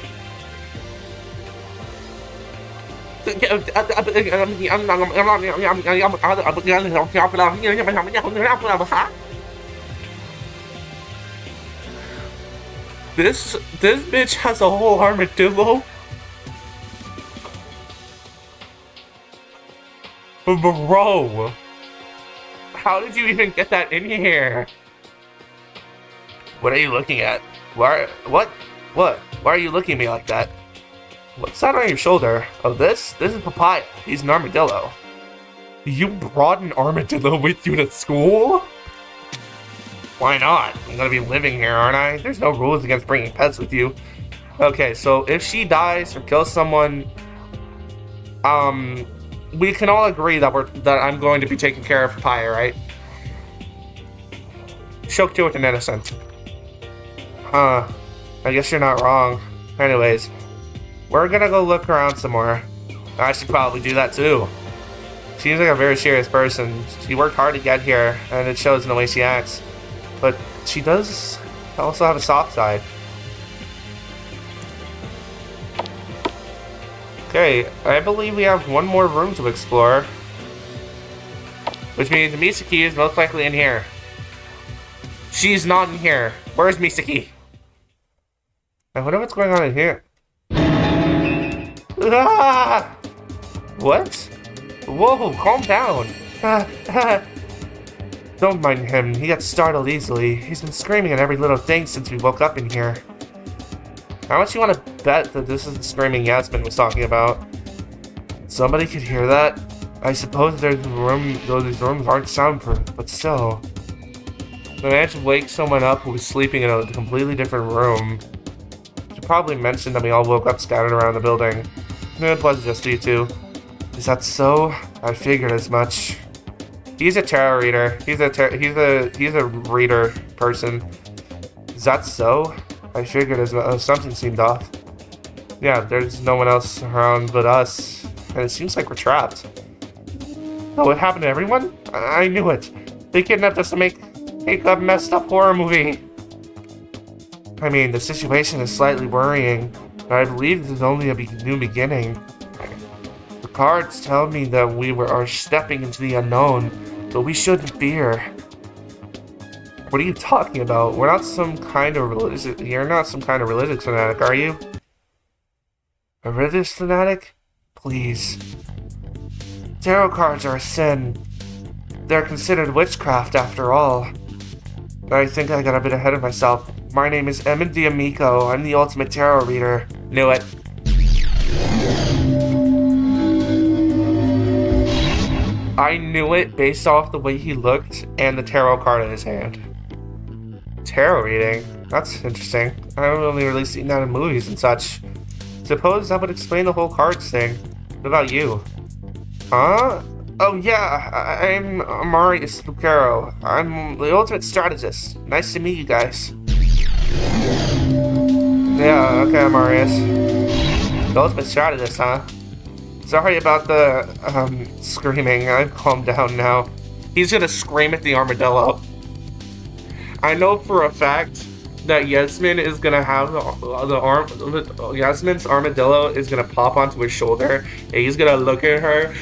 This bitch has a whole armadillo. Bro, how did you even get that in here? What are you looking at? What? Why are you looking at me like that? What's that on your shoulder? Oh, this is Papaya. He's an armadillo. You brought an armadillo with you to school? Why not? I'm gonna be living here, aren't I? There's no rules against bringing pets with you. Okay, so if she dies or kills someone, we can all agree that I'm going to be taking care of Papaya, right? She'll kill with an innocent. Huh. I guess you're not wrong. Anyways, we're gonna go look around some more. I should probably do that too. Seems like a very serious person. She worked hard to get here, and it shows in the way she acts. But she does also have a soft side. Okay, I believe we have one more room to explore. Which means Misaki is most likely in here. She's not in here. Where's Misaki? I wonder what's going on in here. Ah! What? Whoa, calm down. Don't mind him. He gets startled easily. He's been screaming at every little thing since we woke up in here. How much you want to bet that this is the screaming Yasmin was talking about? Somebody could hear that? I suppose there's room, though these rooms aren't soundproof, but still. Imagine wake someone up who was sleeping in a completely different room. Should probably mention that we all woke up scattered around the building. It was just you two. Is that so? I figured as much. He's a tarot reader. He's a reader person. Is that so? I figured as much. Something seemed off. Yeah, there's no one else around but us, and it seems like we're trapped. Oh, it happened to everyone? I knew it. They kidnapped us to make a messed up horror movie. I mean, the situation is slightly worrying, but I believe this is only a new beginning. The cards tell me that we are stepping into the unknown, but we shouldn't fear. What are you talking about? We're not some kind of religious. You're not some kind of religious fanatic, are you? A religious fanatic? Please. Tarot cards are a sin. They're considered witchcraft after all. I think I got a bit ahead of myself. My name is Emin D'Amico. I'm the ultimate tarot reader. Knew it. I knew it based off the way he looked and the tarot card in his hand. Tarot reading? That's interesting. I've only really seen that in movies and such. Suppose that would explain the whole cards thing. What about you? Huh? Oh yeah, I'm Marius Lucero. I'm the ultimate strategist. Nice to meet you guys. Yeah, okay, Marius. The ultimate strategist, huh? Sorry about the, screaming. I've calmed down now. He's gonna scream at the armadillo. I know for a fact that Yasmin is gonna have Yasmin's armadillo is gonna pop onto his shoulder, and he's gonna look at her.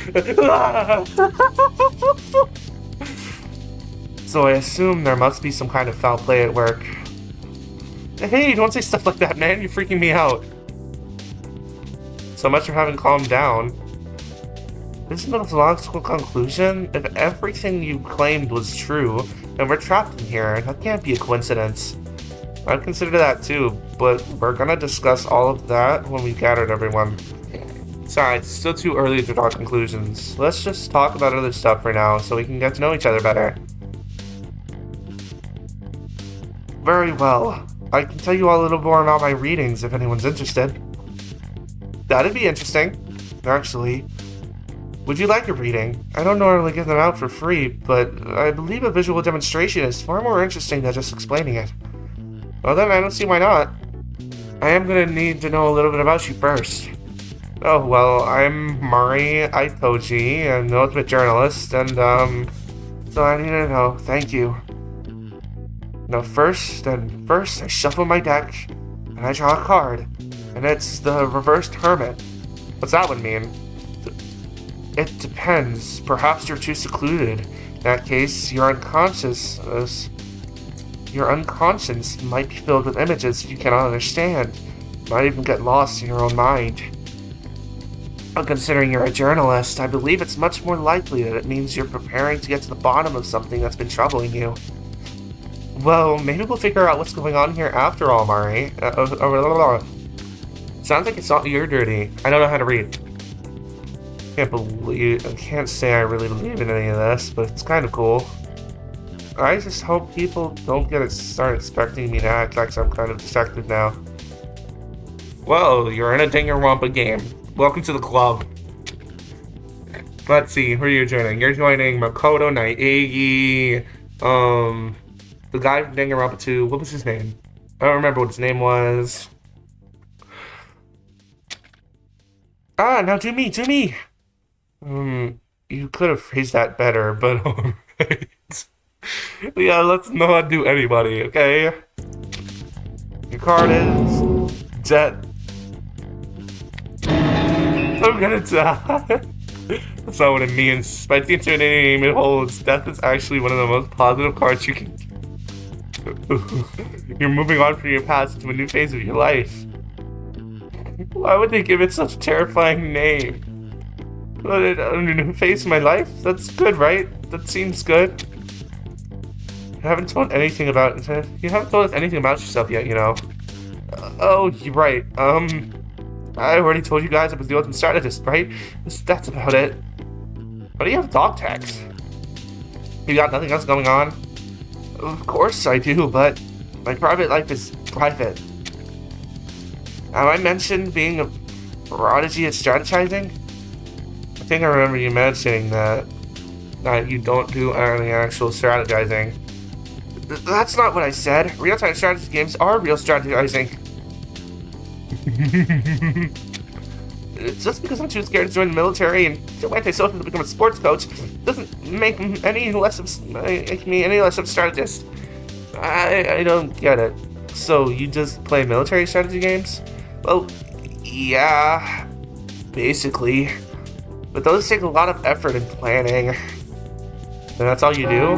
So I assume there must be some kind of foul play at work. Hey, don't say stuff like that, man. You're freaking me out. So much for having calmed down. Isn't that a logical conclusion? If everything you claimed was true, then we're trapped in here. That can't be a coincidence. I'd consider that too, but we're gonna discuss all of that when we gathered everyone. Besides, it's still too early to draw conclusions. Let's just talk about other stuff for now so we can get to know each other better. Very well. I can tell you all a little more about my readings if anyone's interested. That'd be interesting, actually. Would you like a reading? I don't normally give them out for free, but I believe a visual demonstration is far more interesting than just explaining it. Well then, I don't see why not. I am gonna need to know a little bit about you first. Oh, well, I'm Mari Aitoji, I'm the ultimate journalist, and, so I need to know. Thank you. Now first, I shuffle my deck, and I draw a card, and it's the reversed hermit. What's that one mean? It depends. Perhaps you're too secluded. In that case, your unconscious might be filled with images you cannot understand. You might even get lost in your own mind. But considering you're a journalist, I believe it's much more likely that it means you're preparing to get to the bottom of something that's been troubling you. Well, maybe we'll figure out what's going on here after all, Mari. Sounds like it's not your dirty. I don't know how to read. I can't say I really believe in any of this, but it's kind of cool. I just hope people don't start expecting me to act like some kind of detective now. Whoa, you're in a Danganronpa game. Welcome to the club. Let's see, who are you joining? You're joining Makoto Naegi, the guy from Danganronpa 2, what was his name? I don't remember what his name was. Ah, now do me! You could have phrased that better, but alright. Yeah, let's not do anybody, okay? Your card is debt. I'm gonna die. That's not what it means. Despite the intimidating name it holds, death is actually one of the most positive cards you can. You're moving on from your past to a new phase of your life. Why would they give it such a terrifying name? A new phase of my life? That's good, right? That seems good. You haven't told anything about. You haven't told us anything about yourself yet, you know. Oh, you're right. I already told you guys I was the ultimate strategist, right? That's about it. Why do you have dog tags? You got nothing else going on? Of course I do, but my private life is private. Have I mentioned being a prodigy at strategizing? I think I remember you mentioning that you don't do any actual strategizing. That's not what I said. Real-time strategy games are real strategizing. Just because I'm too scared to join the military and too antisocial to become a sports coach doesn't make me any less of a strategist. I don't get it. So you just play military strategy games? Well, yeah, basically. But those take a lot of effort and planning. And that's all you do?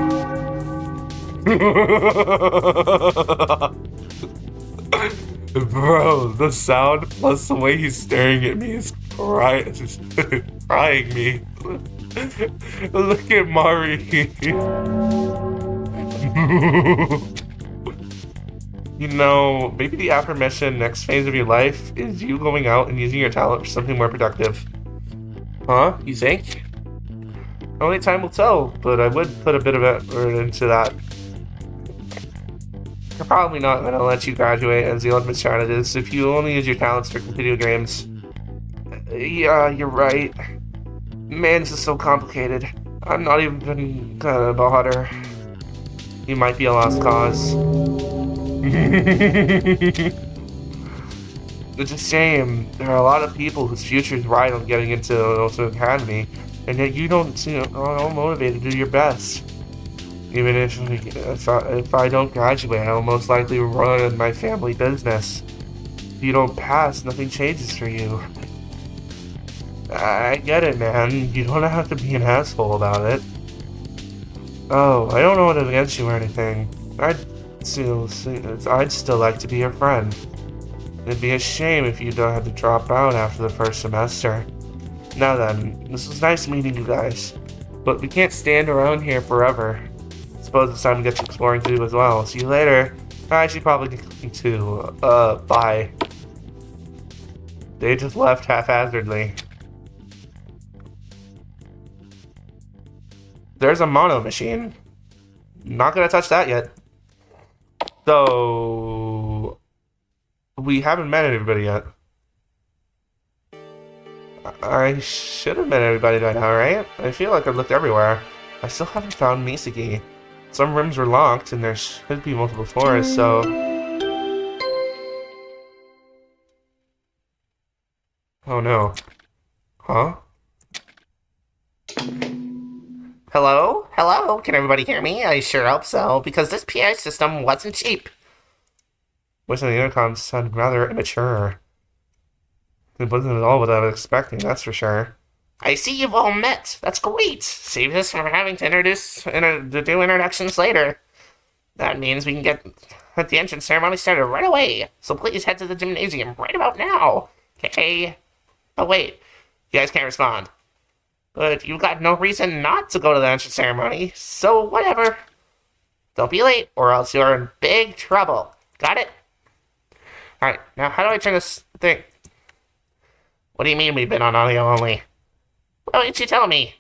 Bro, the sound plus the way he's staring at me is crying me. Look at Mari. You know, maybe the affirmation next phase of your life is you going out and using your talent for something more productive. Huh? You think? Only time will tell, but I would put a bit of effort into that. I'm probably not going to let you graduate as the ultimate strategist if you only use your talents for video games. Yeah, you're right. Man, this is so complicated. I'm not even gonna bother. You might be a lost cause. It's a shame. There are a lot of people whose futures ride on getting into the Ultimate Academy, and yet you don't seem all motivated to do your best. Even if I don't graduate, I'll most likely run my family business. If you don't pass, nothing changes for you. I get it, man. You don't have to be an asshole about it. Oh, I don't know what against you or anything. I'd still like to be your friend. It'd be a shame if you don't have to drop out after the first semester. Now then, this was nice meeting you guys, but we can't stand around here forever. Suppose it's time to get some exploring to do as well. See you later. I should probably get cooking too. Bye. They just left haphazardly. There's a mono machine. Not gonna touch that yet. So we haven't met everybody yet. I should have met everybody by now, right? I feel like I've looked everywhere. I still haven't found Misaki. Some rooms were locked, and there should be multiple floors, so... Oh no. Huh? Hello? Hello? Can everybody hear me? I sure hope so, because this PA system wasn't cheap. Voice on the intercom sounded rather immature. It wasn't at all what I was expecting, that's for sure. I see you've all met. That's great. Save us from having to do introductions later. That means we can get the entrance ceremony started right away. So please head to the gymnasium right about now. Okay? Oh wait, you guys can't respond. But you've got no reason not to go to the entrance ceremony, so whatever. Don't be late, or else you're in big trouble. Got it? Alright, now how do I turn this thing? What do you mean we've been on audio only? Why didn't you tell me?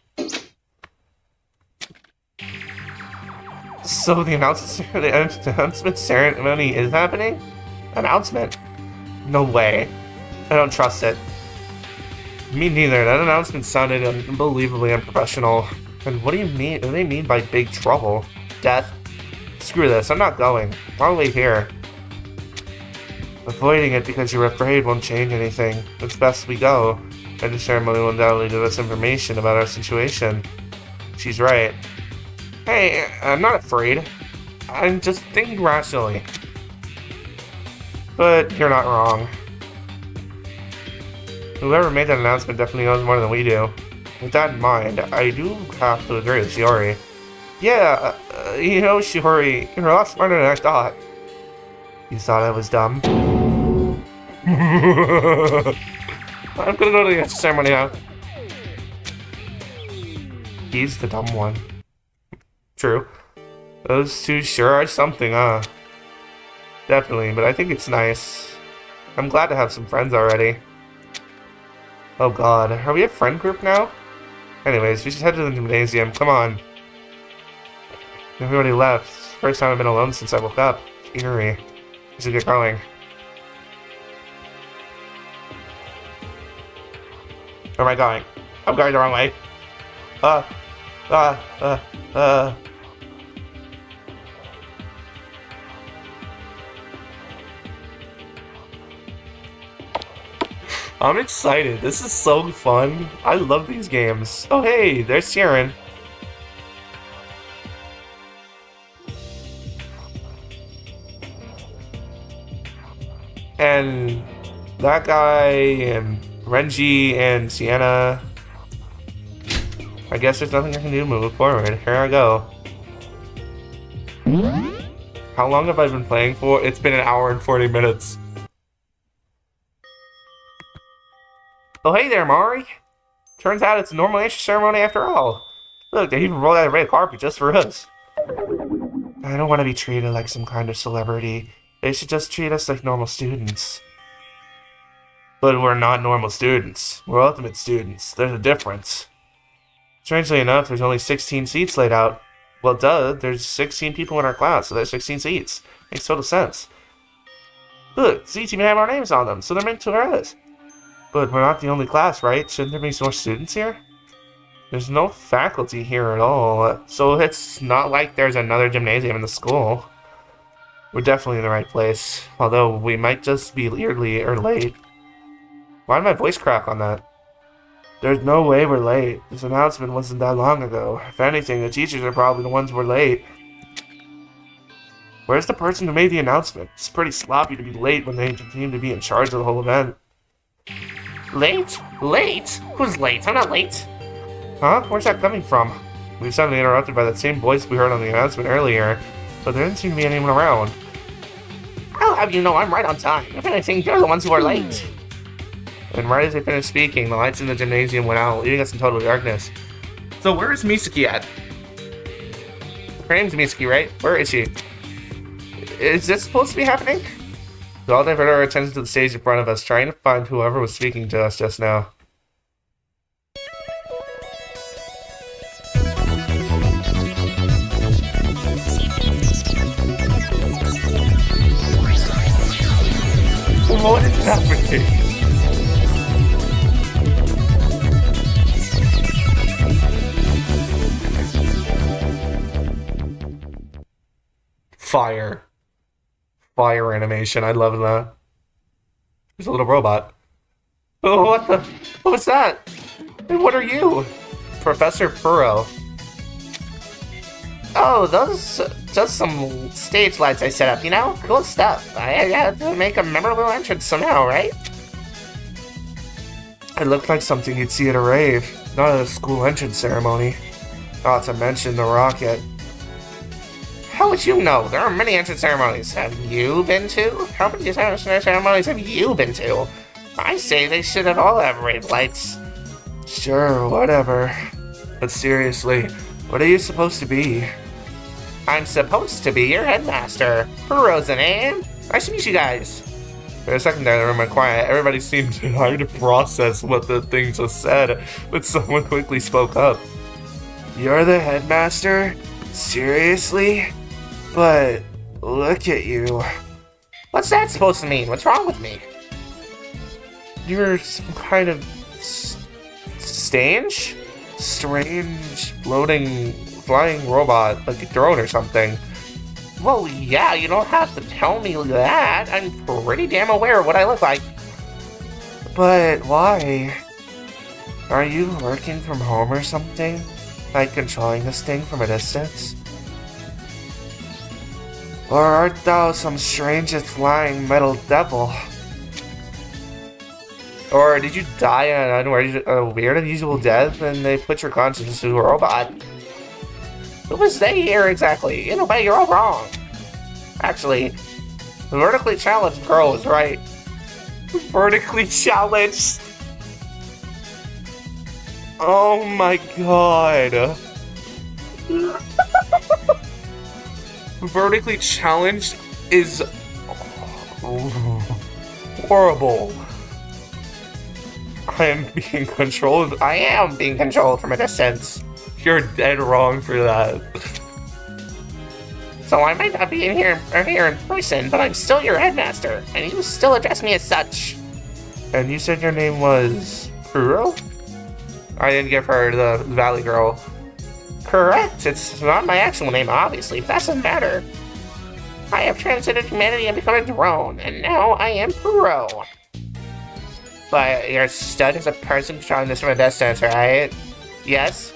So the announcement ceremony is happening? Announcement? No way. I don't trust it. Me neither. That announcement sounded unbelievably unprofessional. And what do you mean? What do they mean by big trouble? Death? Screw this. I'm not going. I'll wait here. Avoiding it because you're afraid won't change anything. It's best we go. And the ceremony will undoubtedly give us information about our situation. She's right. Hey, I'm not afraid. I'm just thinking rationally. But you're not wrong. Whoever made that announcement definitely knows more than we do. With that in mind, I do have to agree with Shiori. Yeah, you know, Shiori, you're a lot smarter than I thought. You thought I was dumb? I'm gonna go to the ceremony now. He's the dumb one. True. Those two sure are something, huh? Definitely, but I think it's nice. I'm glad to have some friends already. Oh god, are we a friend group now? Anyways, we should head to the gymnasium, come on. Everybody left. First time I've been alone since I woke up. Eerie. We should get going. Where am I going? I'm going the wrong way. I'm excited. This is so fun. I love these games. Oh hey, there's Siren. And that guy and Renji and Sienna. I guess there's nothing I can do to move forward. Here I go. How long have I been playing for? It's been an hour and 40 minutes. Oh hey there, Mari. Turns out it's a normal entrance ceremony after all. Look, they even rolled out a red carpet just for us. I don't want to be treated like some kind of celebrity. They should just treat us like normal students. But we're not normal students. We're ultimate students. There's a difference. Strangely enough, there's only 16 seats laid out. Well, duh, there's 16 people in our class, so there's 16 seats. Makes total sense. Look, seats even have our names on them, so they're meant to us. But we're not the only class, right? Shouldn't there be more students here? There's no faculty here at all, so it's not like there's another gymnasium in the school. We're definitely in the right place, although we might just be early or late. Why did my voice crack on that? There's no way we're late. This announcement wasn't that long ago. If anything, the teachers are probably the ones who were late. Where's the person who made the announcement? It's pretty sloppy to be late when they seem to be in charge of the whole event. Late? Late? Who's late? I'm not late. Huh? Where's that coming from? We were suddenly interrupted by that same voice we heard on the announcement earlier, but there didn't seem to be anyone around. I'll have you know I'm right on time. If anything, you're the ones who are late. And right as they finished speaking, the lights in the gymnasium went out, leaving us in total darkness. So where is Misaki at? Her name's Misaki, right? Where is she? Is this supposed to be happening? We all diverted our attention to the stage in front of us, trying to find whoever was speaking to us just now. What is happening? Fire. Fire animation. I love that. There's a little robot. Oh, what the? What was that? And what are you? Professor Puro. Oh, those just some stage lights I set up, you know? Cool stuff. I had to make a memorable entrance somehow, right? It looked like something you'd see at a rave, not at a school entrance ceremony. Not to mention the rocket. How would you know? There are many entrance ceremonies. Have you been to? How many entrance ceremonies have you been to? I say they should have all have rave lights. Sure, whatever. But seriously, what are you supposed to be? I'm supposed to be your headmaster. Puro's the name. Nice to meet you guys. For a second there, the room went quiet. Everybody seemed trying to process what the thing just said, but someone quickly spoke up. You're the headmaster? Seriously? But look at you. What's that supposed to mean? What's wrong with me? You're some kind of strange, floating, flying robot, like a drone or something. Well, yeah, you don't have to tell me that. I'm pretty damn aware of what I look like. But why? Are you working from home or something? Like controlling this thing from a distance? Or art thou some strangest flying metal devil? Or did you die a weird, unusual death and they put your conscience into a robot? Who was they here exactly? In a way, you're all wrong. Actually, the vertically challenged girl was right. Vertically challenged? Oh my god. Vertically challenged is horrible. I am being controlled. I am being controlled from a distance. You're dead wrong for that. So I might not be here in person, but I'm still your headmaster, and you still address me as such. And you said your name was Kuro? I didn't give her the Valley Girl. Correct. It's not my actual name, obviously, but that doesn't matter. I have transcended humanity and become a drone, and now I am Kuro. But you're stuck as a person trying this from a distance, right? Yes?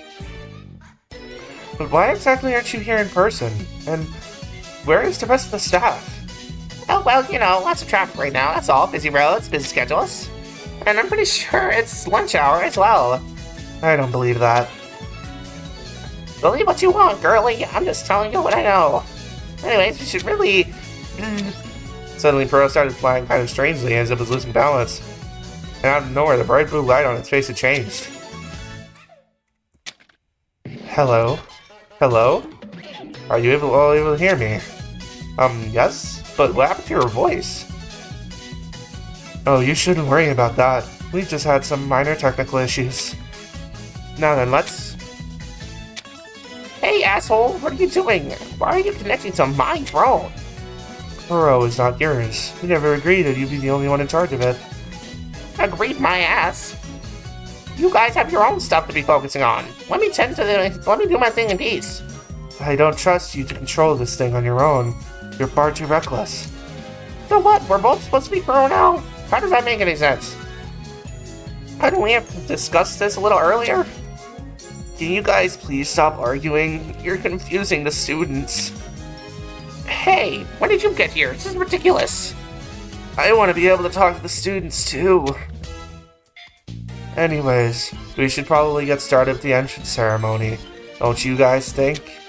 But why exactly aren't you here in person? And where is the rest of the staff? Oh, well, you know, lots of traffic right now, that's all. Busy roads, busy schedules. And I'm pretty sure it's lunch hour as well. I don't believe that. Believe what you want, girlie. I'm just telling you what I know. Anyways, you should really... Suddenly, Pearl started flying kind of strangely as if it was losing balance. And out of nowhere, the bright blue light on its face had changed. Hello? Hello? Are you able to hear me? Yes? But what happened to your voice? Oh, you shouldn't worry about that. We just had some minor technical issues. Now then, let's... Hey, asshole! What are you doing? Why are you connecting to my drone? Kuro is not yours. We never agreed that you'd be the only one in charge of it. Agreed my ass. You guys have your own stuff to be focusing on. Let me do my thing in peace. I don't trust you to control this thing on your own. You're far too reckless. So what? We're both supposed to be Kuro now? How does that make any sense? Hadn't we have discussed this a little earlier? Can you guys please stop arguing? You're confusing the students. Hey, when did you get here? This is ridiculous. I want to be able to talk to the students too. Anyways, we should probably get started with the entrance ceremony. Don't you guys think?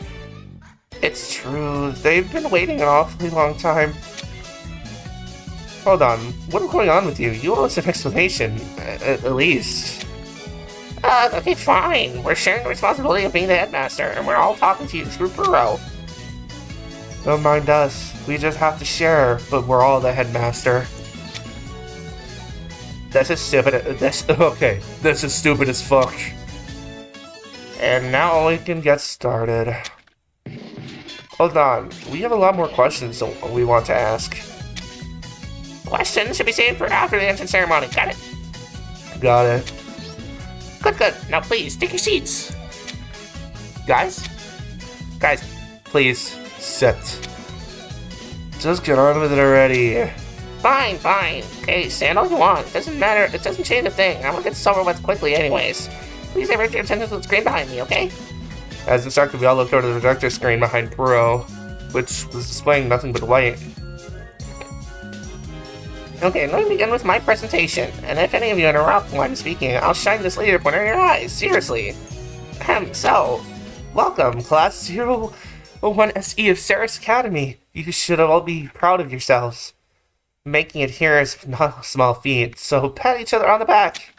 It's true, they've been waiting an awfully long time. Hold on, what's going on with you? You owe us an explanation, at least. Okay, fine. We're sharing the responsibility of being the headmaster, and we're all talking to you through Kuro. Don't mind us. We just have to share, but we're all the headmaster. This is stupid. This is stupid as fuck. And now we can get started. Hold on, we have a lot more questions that we want to ask. Questions should be saved for after the entrance ceremony. Got it? Got it. Good. Now please, take your seats. Guys, please, sit. Just get on with it already. Fine. Okay, stand all you want. Doesn't matter. It doesn't change a thing. I'm gonna get this over with quickly anyways. Please divert your attention to the screen behind me, okay? As instructed, we all looked over to the projector screen behind Kuro, which was displaying nothing but white. Okay, let me begin with my presentation, and if any of you interrupt while I'm speaking, I'll shine this leader pointer in your eyes, seriously. So, welcome, Class 001 SE of CERES Academy. You should all be proud of yourselves. Making it here is not a small feat, so pat each other on the back.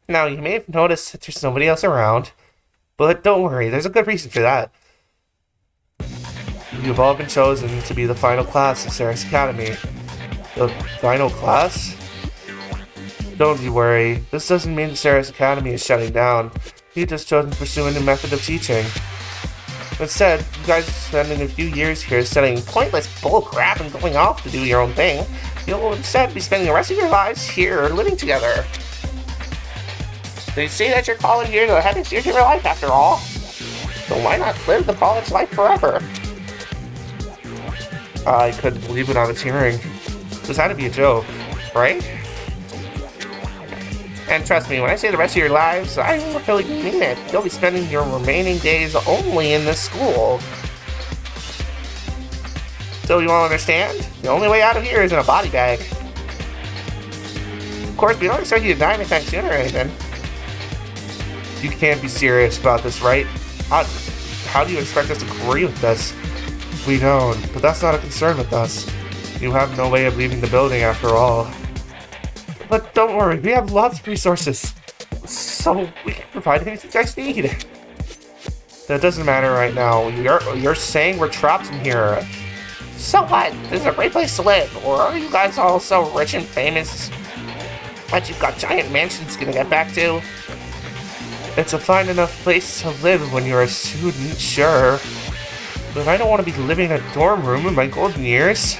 Now, you may have noticed that there's nobody else around, but don't worry, there's a good reason for that. You've all been chosen to be the final class of CERES Academy. The final class? Don't you worry, this doesn't mean the CERES Academy is shutting down. You've just chosen to pursue a new method of teaching. Instead, you guys are spending a few years here studying pointless bullcrap and going off to do your own thing. You'll instead be spending the rest of your lives here living together. They say that your college years are the happiest years of your life after all. So why not live the college life forever? I couldn't believe what I was hearing. This had to be a joke, right? And trust me, when I say the rest of your lives, I really mean it. You'll be spending your remaining days only in this school. So you all understand? The only way out of here is in a body bag. Of course, we don't expect you to die anytime soon or anything. You can't be serious about this, right? How do you expect us to agree with this? We don't, but that's not a concern with us. You have no way of leaving the building after all. But don't worry, we have lots of resources. So we can provide anything you guys need. That doesn't matter right now. You're saying we're trapped in here. So what? This is a great place to live. Or are you guys all so rich and famous that you've got giant mansions to get back to? It's a fine enough place to live when you're a student, sure. But I don't want to be living in a dorm room in my golden years.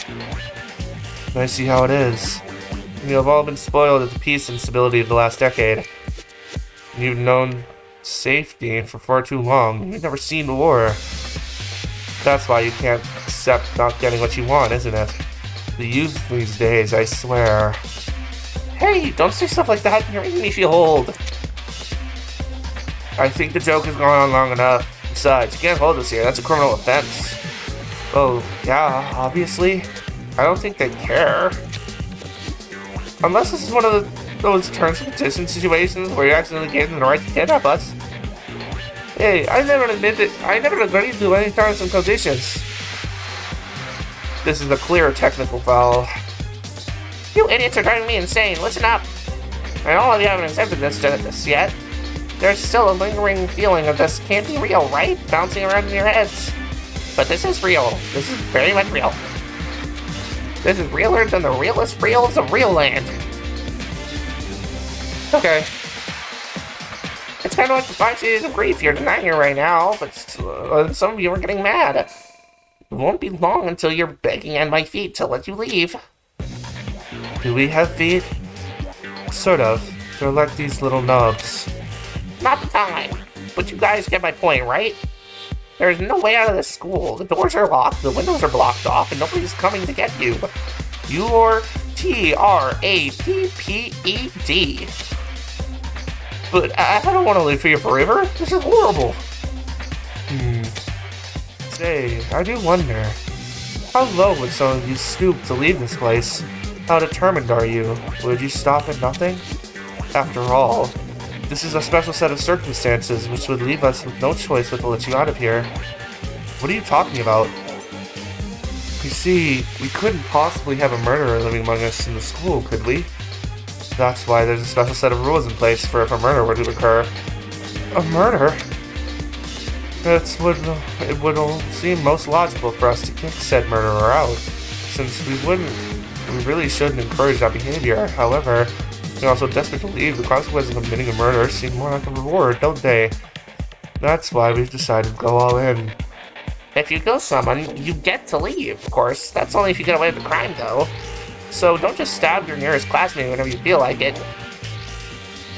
I see how it is. You have all been spoiled at the peace and stability of the last decade. You've known safety for far too long. You've never seen war. That's why you can't accept not getting what you want, isn't it? The youth these days, I swear. Hey, don't say stuff like that. You're making me feel old. I think the joke has gone on long enough. Besides, you can't hold us here. That's a criminal offense. Oh, yeah, obviously. I don't think they care. Unless this is one of those terms and conditions situations where you accidentally gave them the right to kidnap us. Hey, I never agreed to any terms and conditions. This is a clear technical foul. You idiots are driving me insane. Listen up. I know you haven't accepted this yet. There's still a lingering feeling of this can't be real, right? Bouncing around in your heads. But this is real. This is very much real. This is realer than the realest reals of real land. Okay. It's kind of like the 5 stages of grief you're denying it right now, but some of you are getting mad. It won't be long until you're begging at my feet to let you leave. Do we have feet? Sort of. They're like these little nubs. Not the time. But you guys get my point, right? There's no way out of this school. The doors are locked, the windows are blocked off, and nobody's coming to get you. You're T-R-A-P-P-E-D. But I don't want to live here forever. This is horrible. Say, I do wonder. How low would some of you stoop to leave this place? How determined are you? Would you stop at nothing? After all, this is a special set of circumstances which would leave us with no choice but to let you out of here. What are you talking about? You see, we couldn't possibly have a murderer living among us in the school, could we? That's why there's a special set of rules in place for if a murder were to occur. A murder? It would seem most logical for us to kick said murderer out, since we really shouldn't encourage that behavior. However, we're also desperate to leave. The consequences of committing a murder seem more like a reward, don't they? That's why we've decided to go all in. If you kill someone, you get to leave, of course. That's only if you get away with the crime, though. So don't just stab your nearest classmate whenever you feel like it.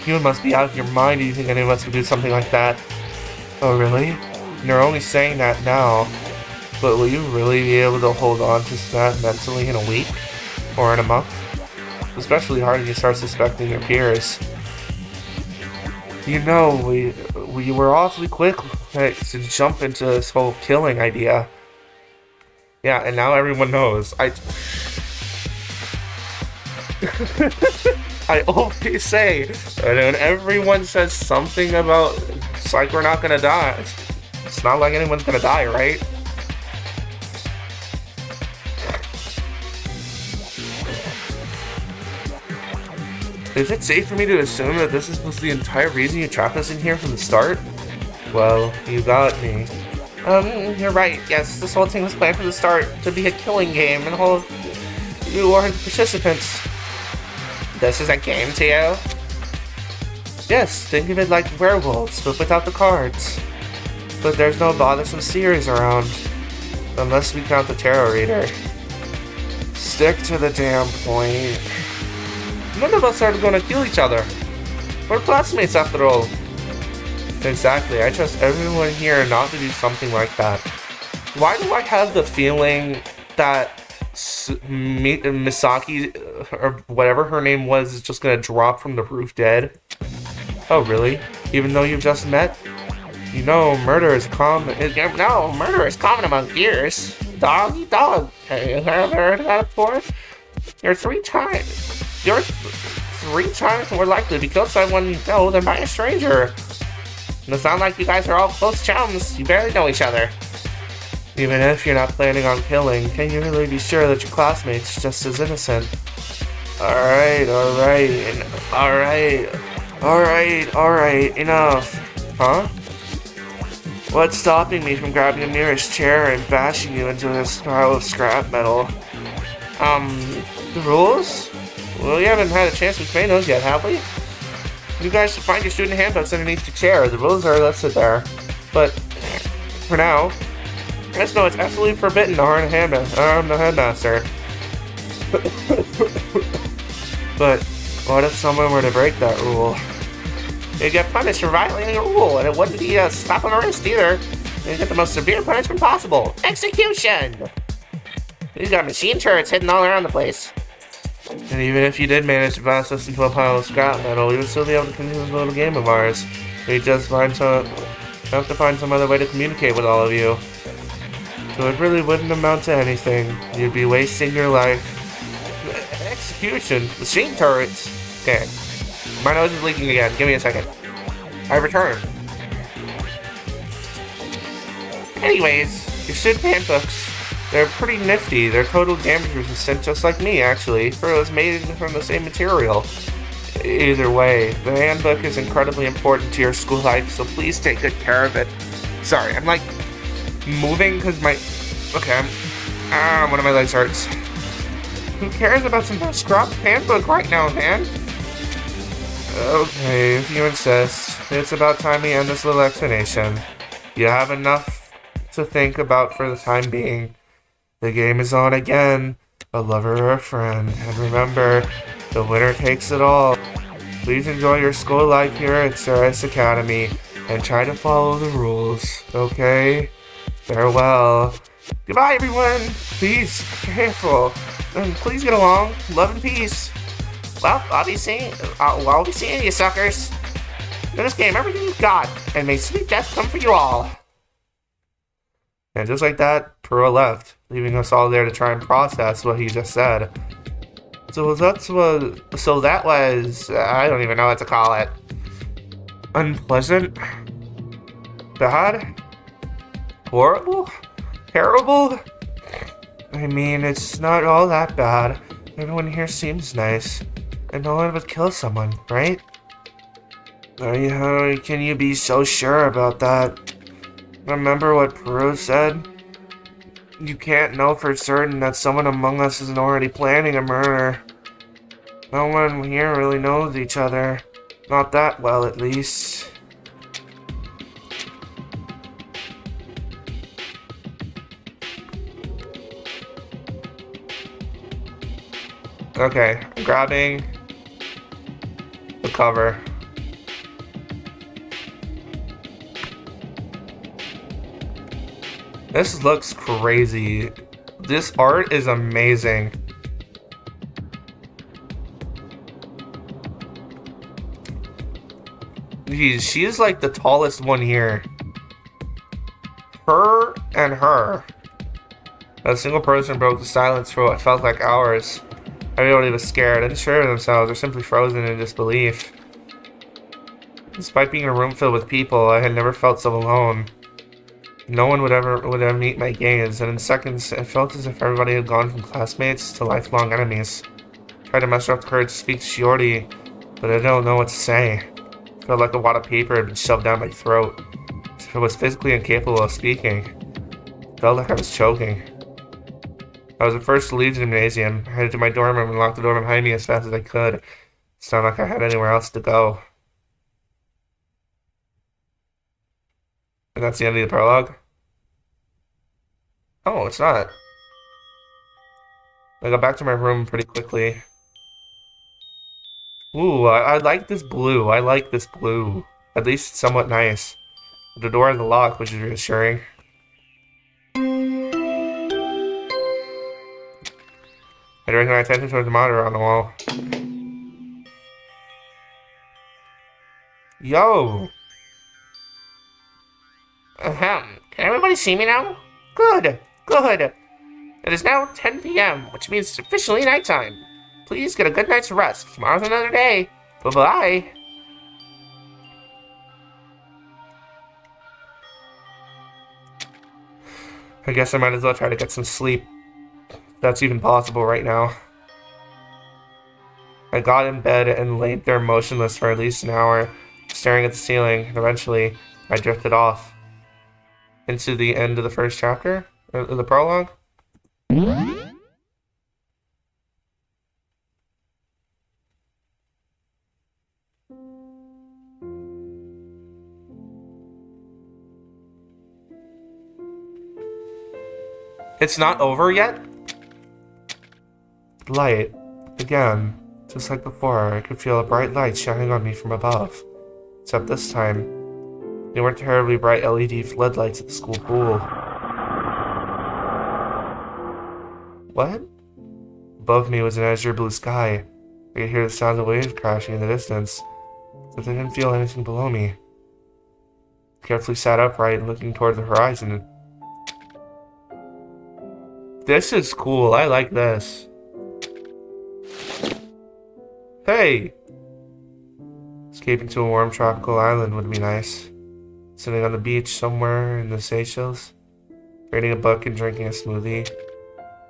You must be out of your mind if you think any of us would do something like that. Oh, really? You're only saying that now. But will you really be able to hold on to that mentally in a week? Or in a month? Especially hard when you start suspecting your peers. You know, we were awfully quick to jump into this whole killing idea. Yeah, and now everyone knows. I always say, and when everyone says something about, it's like we're not gonna die. It's not like anyone's gonna die, right? Is it safe for me to assume that this was the entire reason you trapped us in here from the start? Well, you got me. You're right. Yes, this whole thing was planned from the start to be a killing game, and all of you are the participants. This is a game to you? Yes, think of it like werewolves, but without the cards. But there's no bothersome CERES around. Unless we count the tarot reader. Stick to the damn point. None of us are gonna kill each other. We're classmates after all. Exactly, I trust everyone here not to do something like that. Why do I have the feeling that Misaki, or whatever her name was, is just gonna drop from the roof dead? Oh, really? Even though you've just met? You know, murder is common. No, murder is common among peers. Dog eat dog. Have you ever heard of that before? You're three times more likely to be killed by someone you know than by a stranger. And it's not like you guys are all close chums. You barely know each other. Even if you're not planning on killing, can you really be sure that your classmate's just as innocent? Alright, enough. Huh? What's stopping me from grabbing the nearest chair and bashing you into this pile of scrap metal? The rules? Well, we haven't had a chance to explain those yet, have we? You guys should find your student handbooks underneath your chair. The rules are listed there. But, for now, just know it's absolutely forbidden to harm the headmaster. But, what if someone were to break that rule? You'd get punished for violating a rule, and it wouldn't be a slap on the wrist either. You'd get the most severe punishment possible. Execution! We've got machine turrets hidden all around the place. And even if you did manage to blast us into a pile of scrap metal, we would still be able to continue this little game of ours. We'd just have to find some other way to communicate with all of you. So it really wouldn't amount to anything. You'd be wasting your life. Execution? Machine turrets? Okay. My nose is leaking again. Give me a second. I return. Anyways, your student handbooks. They're pretty nifty. They're total damage resistant, just like me, actually. For it was made from the same material. Either way, the handbook is incredibly important to your school life, so please take good care of it. Sorry, I'm like moving because my... Okay, one of my legs hurts. Who cares about some scrap handbook right now, man? Okay, if you insist. It's about time we end this little explanation. You have enough to think about for the time being. The game is on again. A lover or a friend. And remember, the winner takes it all. Please enjoy your school life here at CERES Academy and try to follow the rules, okay? Farewell. Goodbye, everyone. Please, be careful. And please get along. Love and peace. Well, I'll be seeing you, suckers. In this game, everything you've got, and may sweet death come for you all. And just like that, Pearl left, leaving us all there to try and process what he just said. So that was, I don't even know what to call it. Unpleasant? Bad? Horrible? Terrible? I mean, it's not all that bad. Everyone here seems nice. And no one would kill someone, right? How can you be so sure about that? Remember what Peru said? You can't know for certain that someone among us isn't already planning a murder. No one here really knows each other. Not that well, at least. Okay, I'm grabbing the cover. This looks crazy. This art is amazing. She is like the tallest one here. Her and her. A single person broke the silence for what felt like hours. Everybody was scared, unsure of themselves, or simply frozen in disbelief. Despite being in a room filled with people, I had never felt so alone. No one would ever meet my gaze, and in seconds, it felt as if everybody had gone from classmates to lifelong enemies. Tried to muster up the courage to speak to Shiori, but I don't know what to say. It felt like a wad of paper had been shoved down my throat. As if I was physically incapable of speaking. It felt like I was choking. I was the first to leave the gymnasium. I headed to my dorm room and locked the door behind me as fast as I could. It sounded like I had anywhere else to go. And that's the end of the prologue? Oh, it's not. I got back to my room pretty quickly. Ooh, I like this blue. I like this blue. At least it's somewhat nice. The door is locked, which is reassuring. I direct my attention towards the monitor on the wall. Yo! Ahem. Can everybody see me now? Good. Good. It is now 10 p.m., which means it's officially nighttime. Please get a good night's rest. Tomorrow's another day. Bye-bye. I guess I might as well try to get some sleep. That's even possible right now. I got in bed and laid there motionless for at least an hour, staring at the ceiling, and eventually I drifted off into the end of the first chapter, or the prologue. It's not over yet? Light. Again. Just like before, I could feel a bright light shining on me from above. Except this time, they weren't terribly bright LED floodlights at the school pool. What? Above me was an azure blue sky. I could hear the sound of waves crashing in the distance, but I didn't feel anything below me. I carefully sat upright, looking toward the horizon. This is cool. I like this. Hey! Escaping to a warm tropical island would be nice. Sitting on the beach somewhere in the Seychelles, reading a book and drinking a smoothie.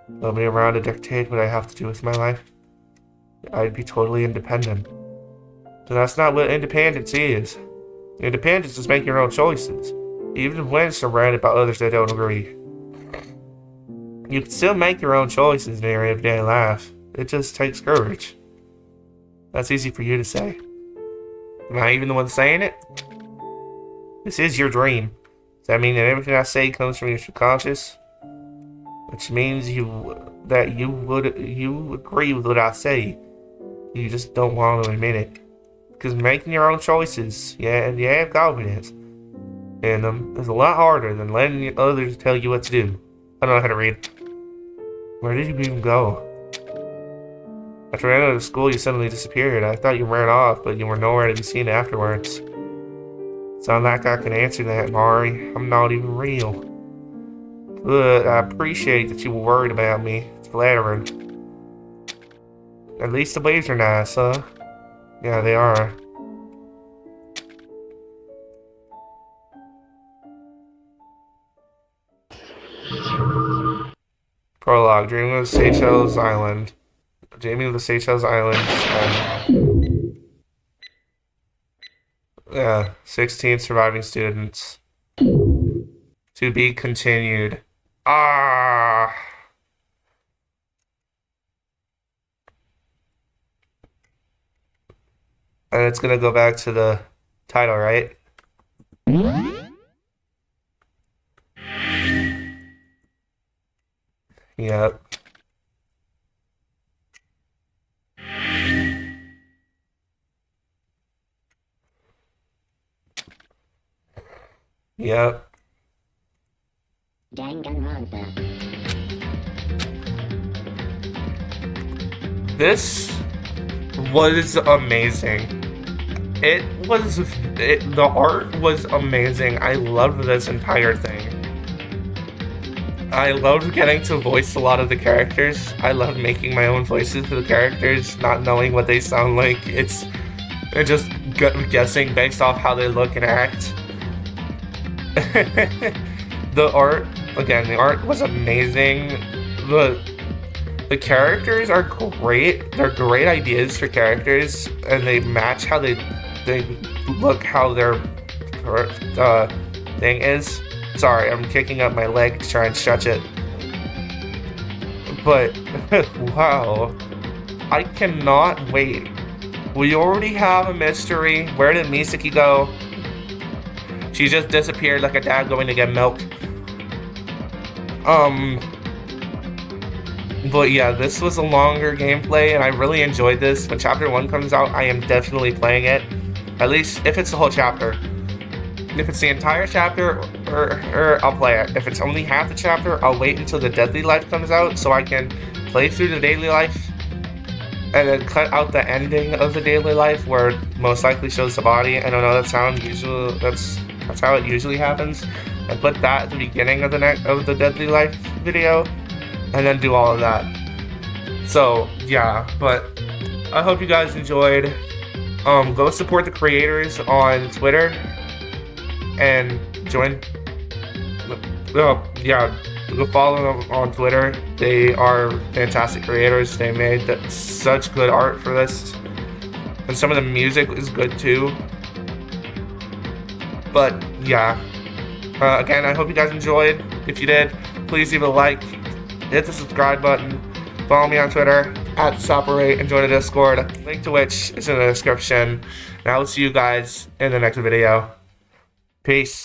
Nobody around to dictate what I have to do with my life. I'd be totally independent. But that's not what independence is. Independence is making your own choices, even when surrounded by others that don't agree. You can still make your own choices in your everyday life. It just takes courage. That's easy for you to say. Am I even the one saying it? This is your dream. Does that mean that everything I say comes from your subconscious? Which means you agree with what I say. You just don't want to admit it. Because making your own choices, and you have confidence in them, is a lot harder than letting others tell you what to do. I don't know how to read. Where did you even go? After I entered the school, you suddenly disappeared. I thought you ran off, but you were nowhere to be seen afterwards. It's not like I can answer that, Mari. I'm not even real. But I appreciate that you were worried about me. It's flattering. At least the waves are nice, huh? Yeah, they are. Prologue, Dreaming of the Seychelles Island. Dreaming of the Seychelles Islands. 16 surviving students. To be continued. Ah. And it's gonna go back to the title, right? Yep. Yep. Danganronpa. This was amazing. The art was amazing. I loved this entire thing. I loved getting to voice a lot of the characters. I loved making my own voices for the characters, not knowing what they sound like. It's just guessing based off how they look and act. The art was amazing. The characters are great. They're great ideas for characters, and they match how they look, how their thing is. Sorry, I'm kicking up my leg to try and stretch it. But, wow. I cannot wait. We already have a mystery. Where did Misaki go? She just disappeared like a dad going to get milk. But yeah, this was a longer gameplay, and I really enjoyed this. When Chapter 1 comes out, I am definitely playing it. At least, if it's the whole chapter. If it's the entire chapter, I'll play it. If it's only half the chapter, I'll wait until the Deadly Life comes out so I can play through the daily life and then cut out the ending of the daily life where it most likely shows the body. I don't know, that's how it usually happens. And put that at the beginning of the deadly life video, and then do all of that. So yeah, but I hope you guys enjoyed. Go support the creators on Twitter and join. Go follow them on Twitter. They are fantastic creators. They made such good art for this, and some of the music is good too. But yeah, again, I hope you guys enjoyed. If you did, please leave a like, hit the subscribe button, follow me on Twitter @Soperate, and join the Discord. Link to which is in the description. And I will see you guys in the next video. Peace.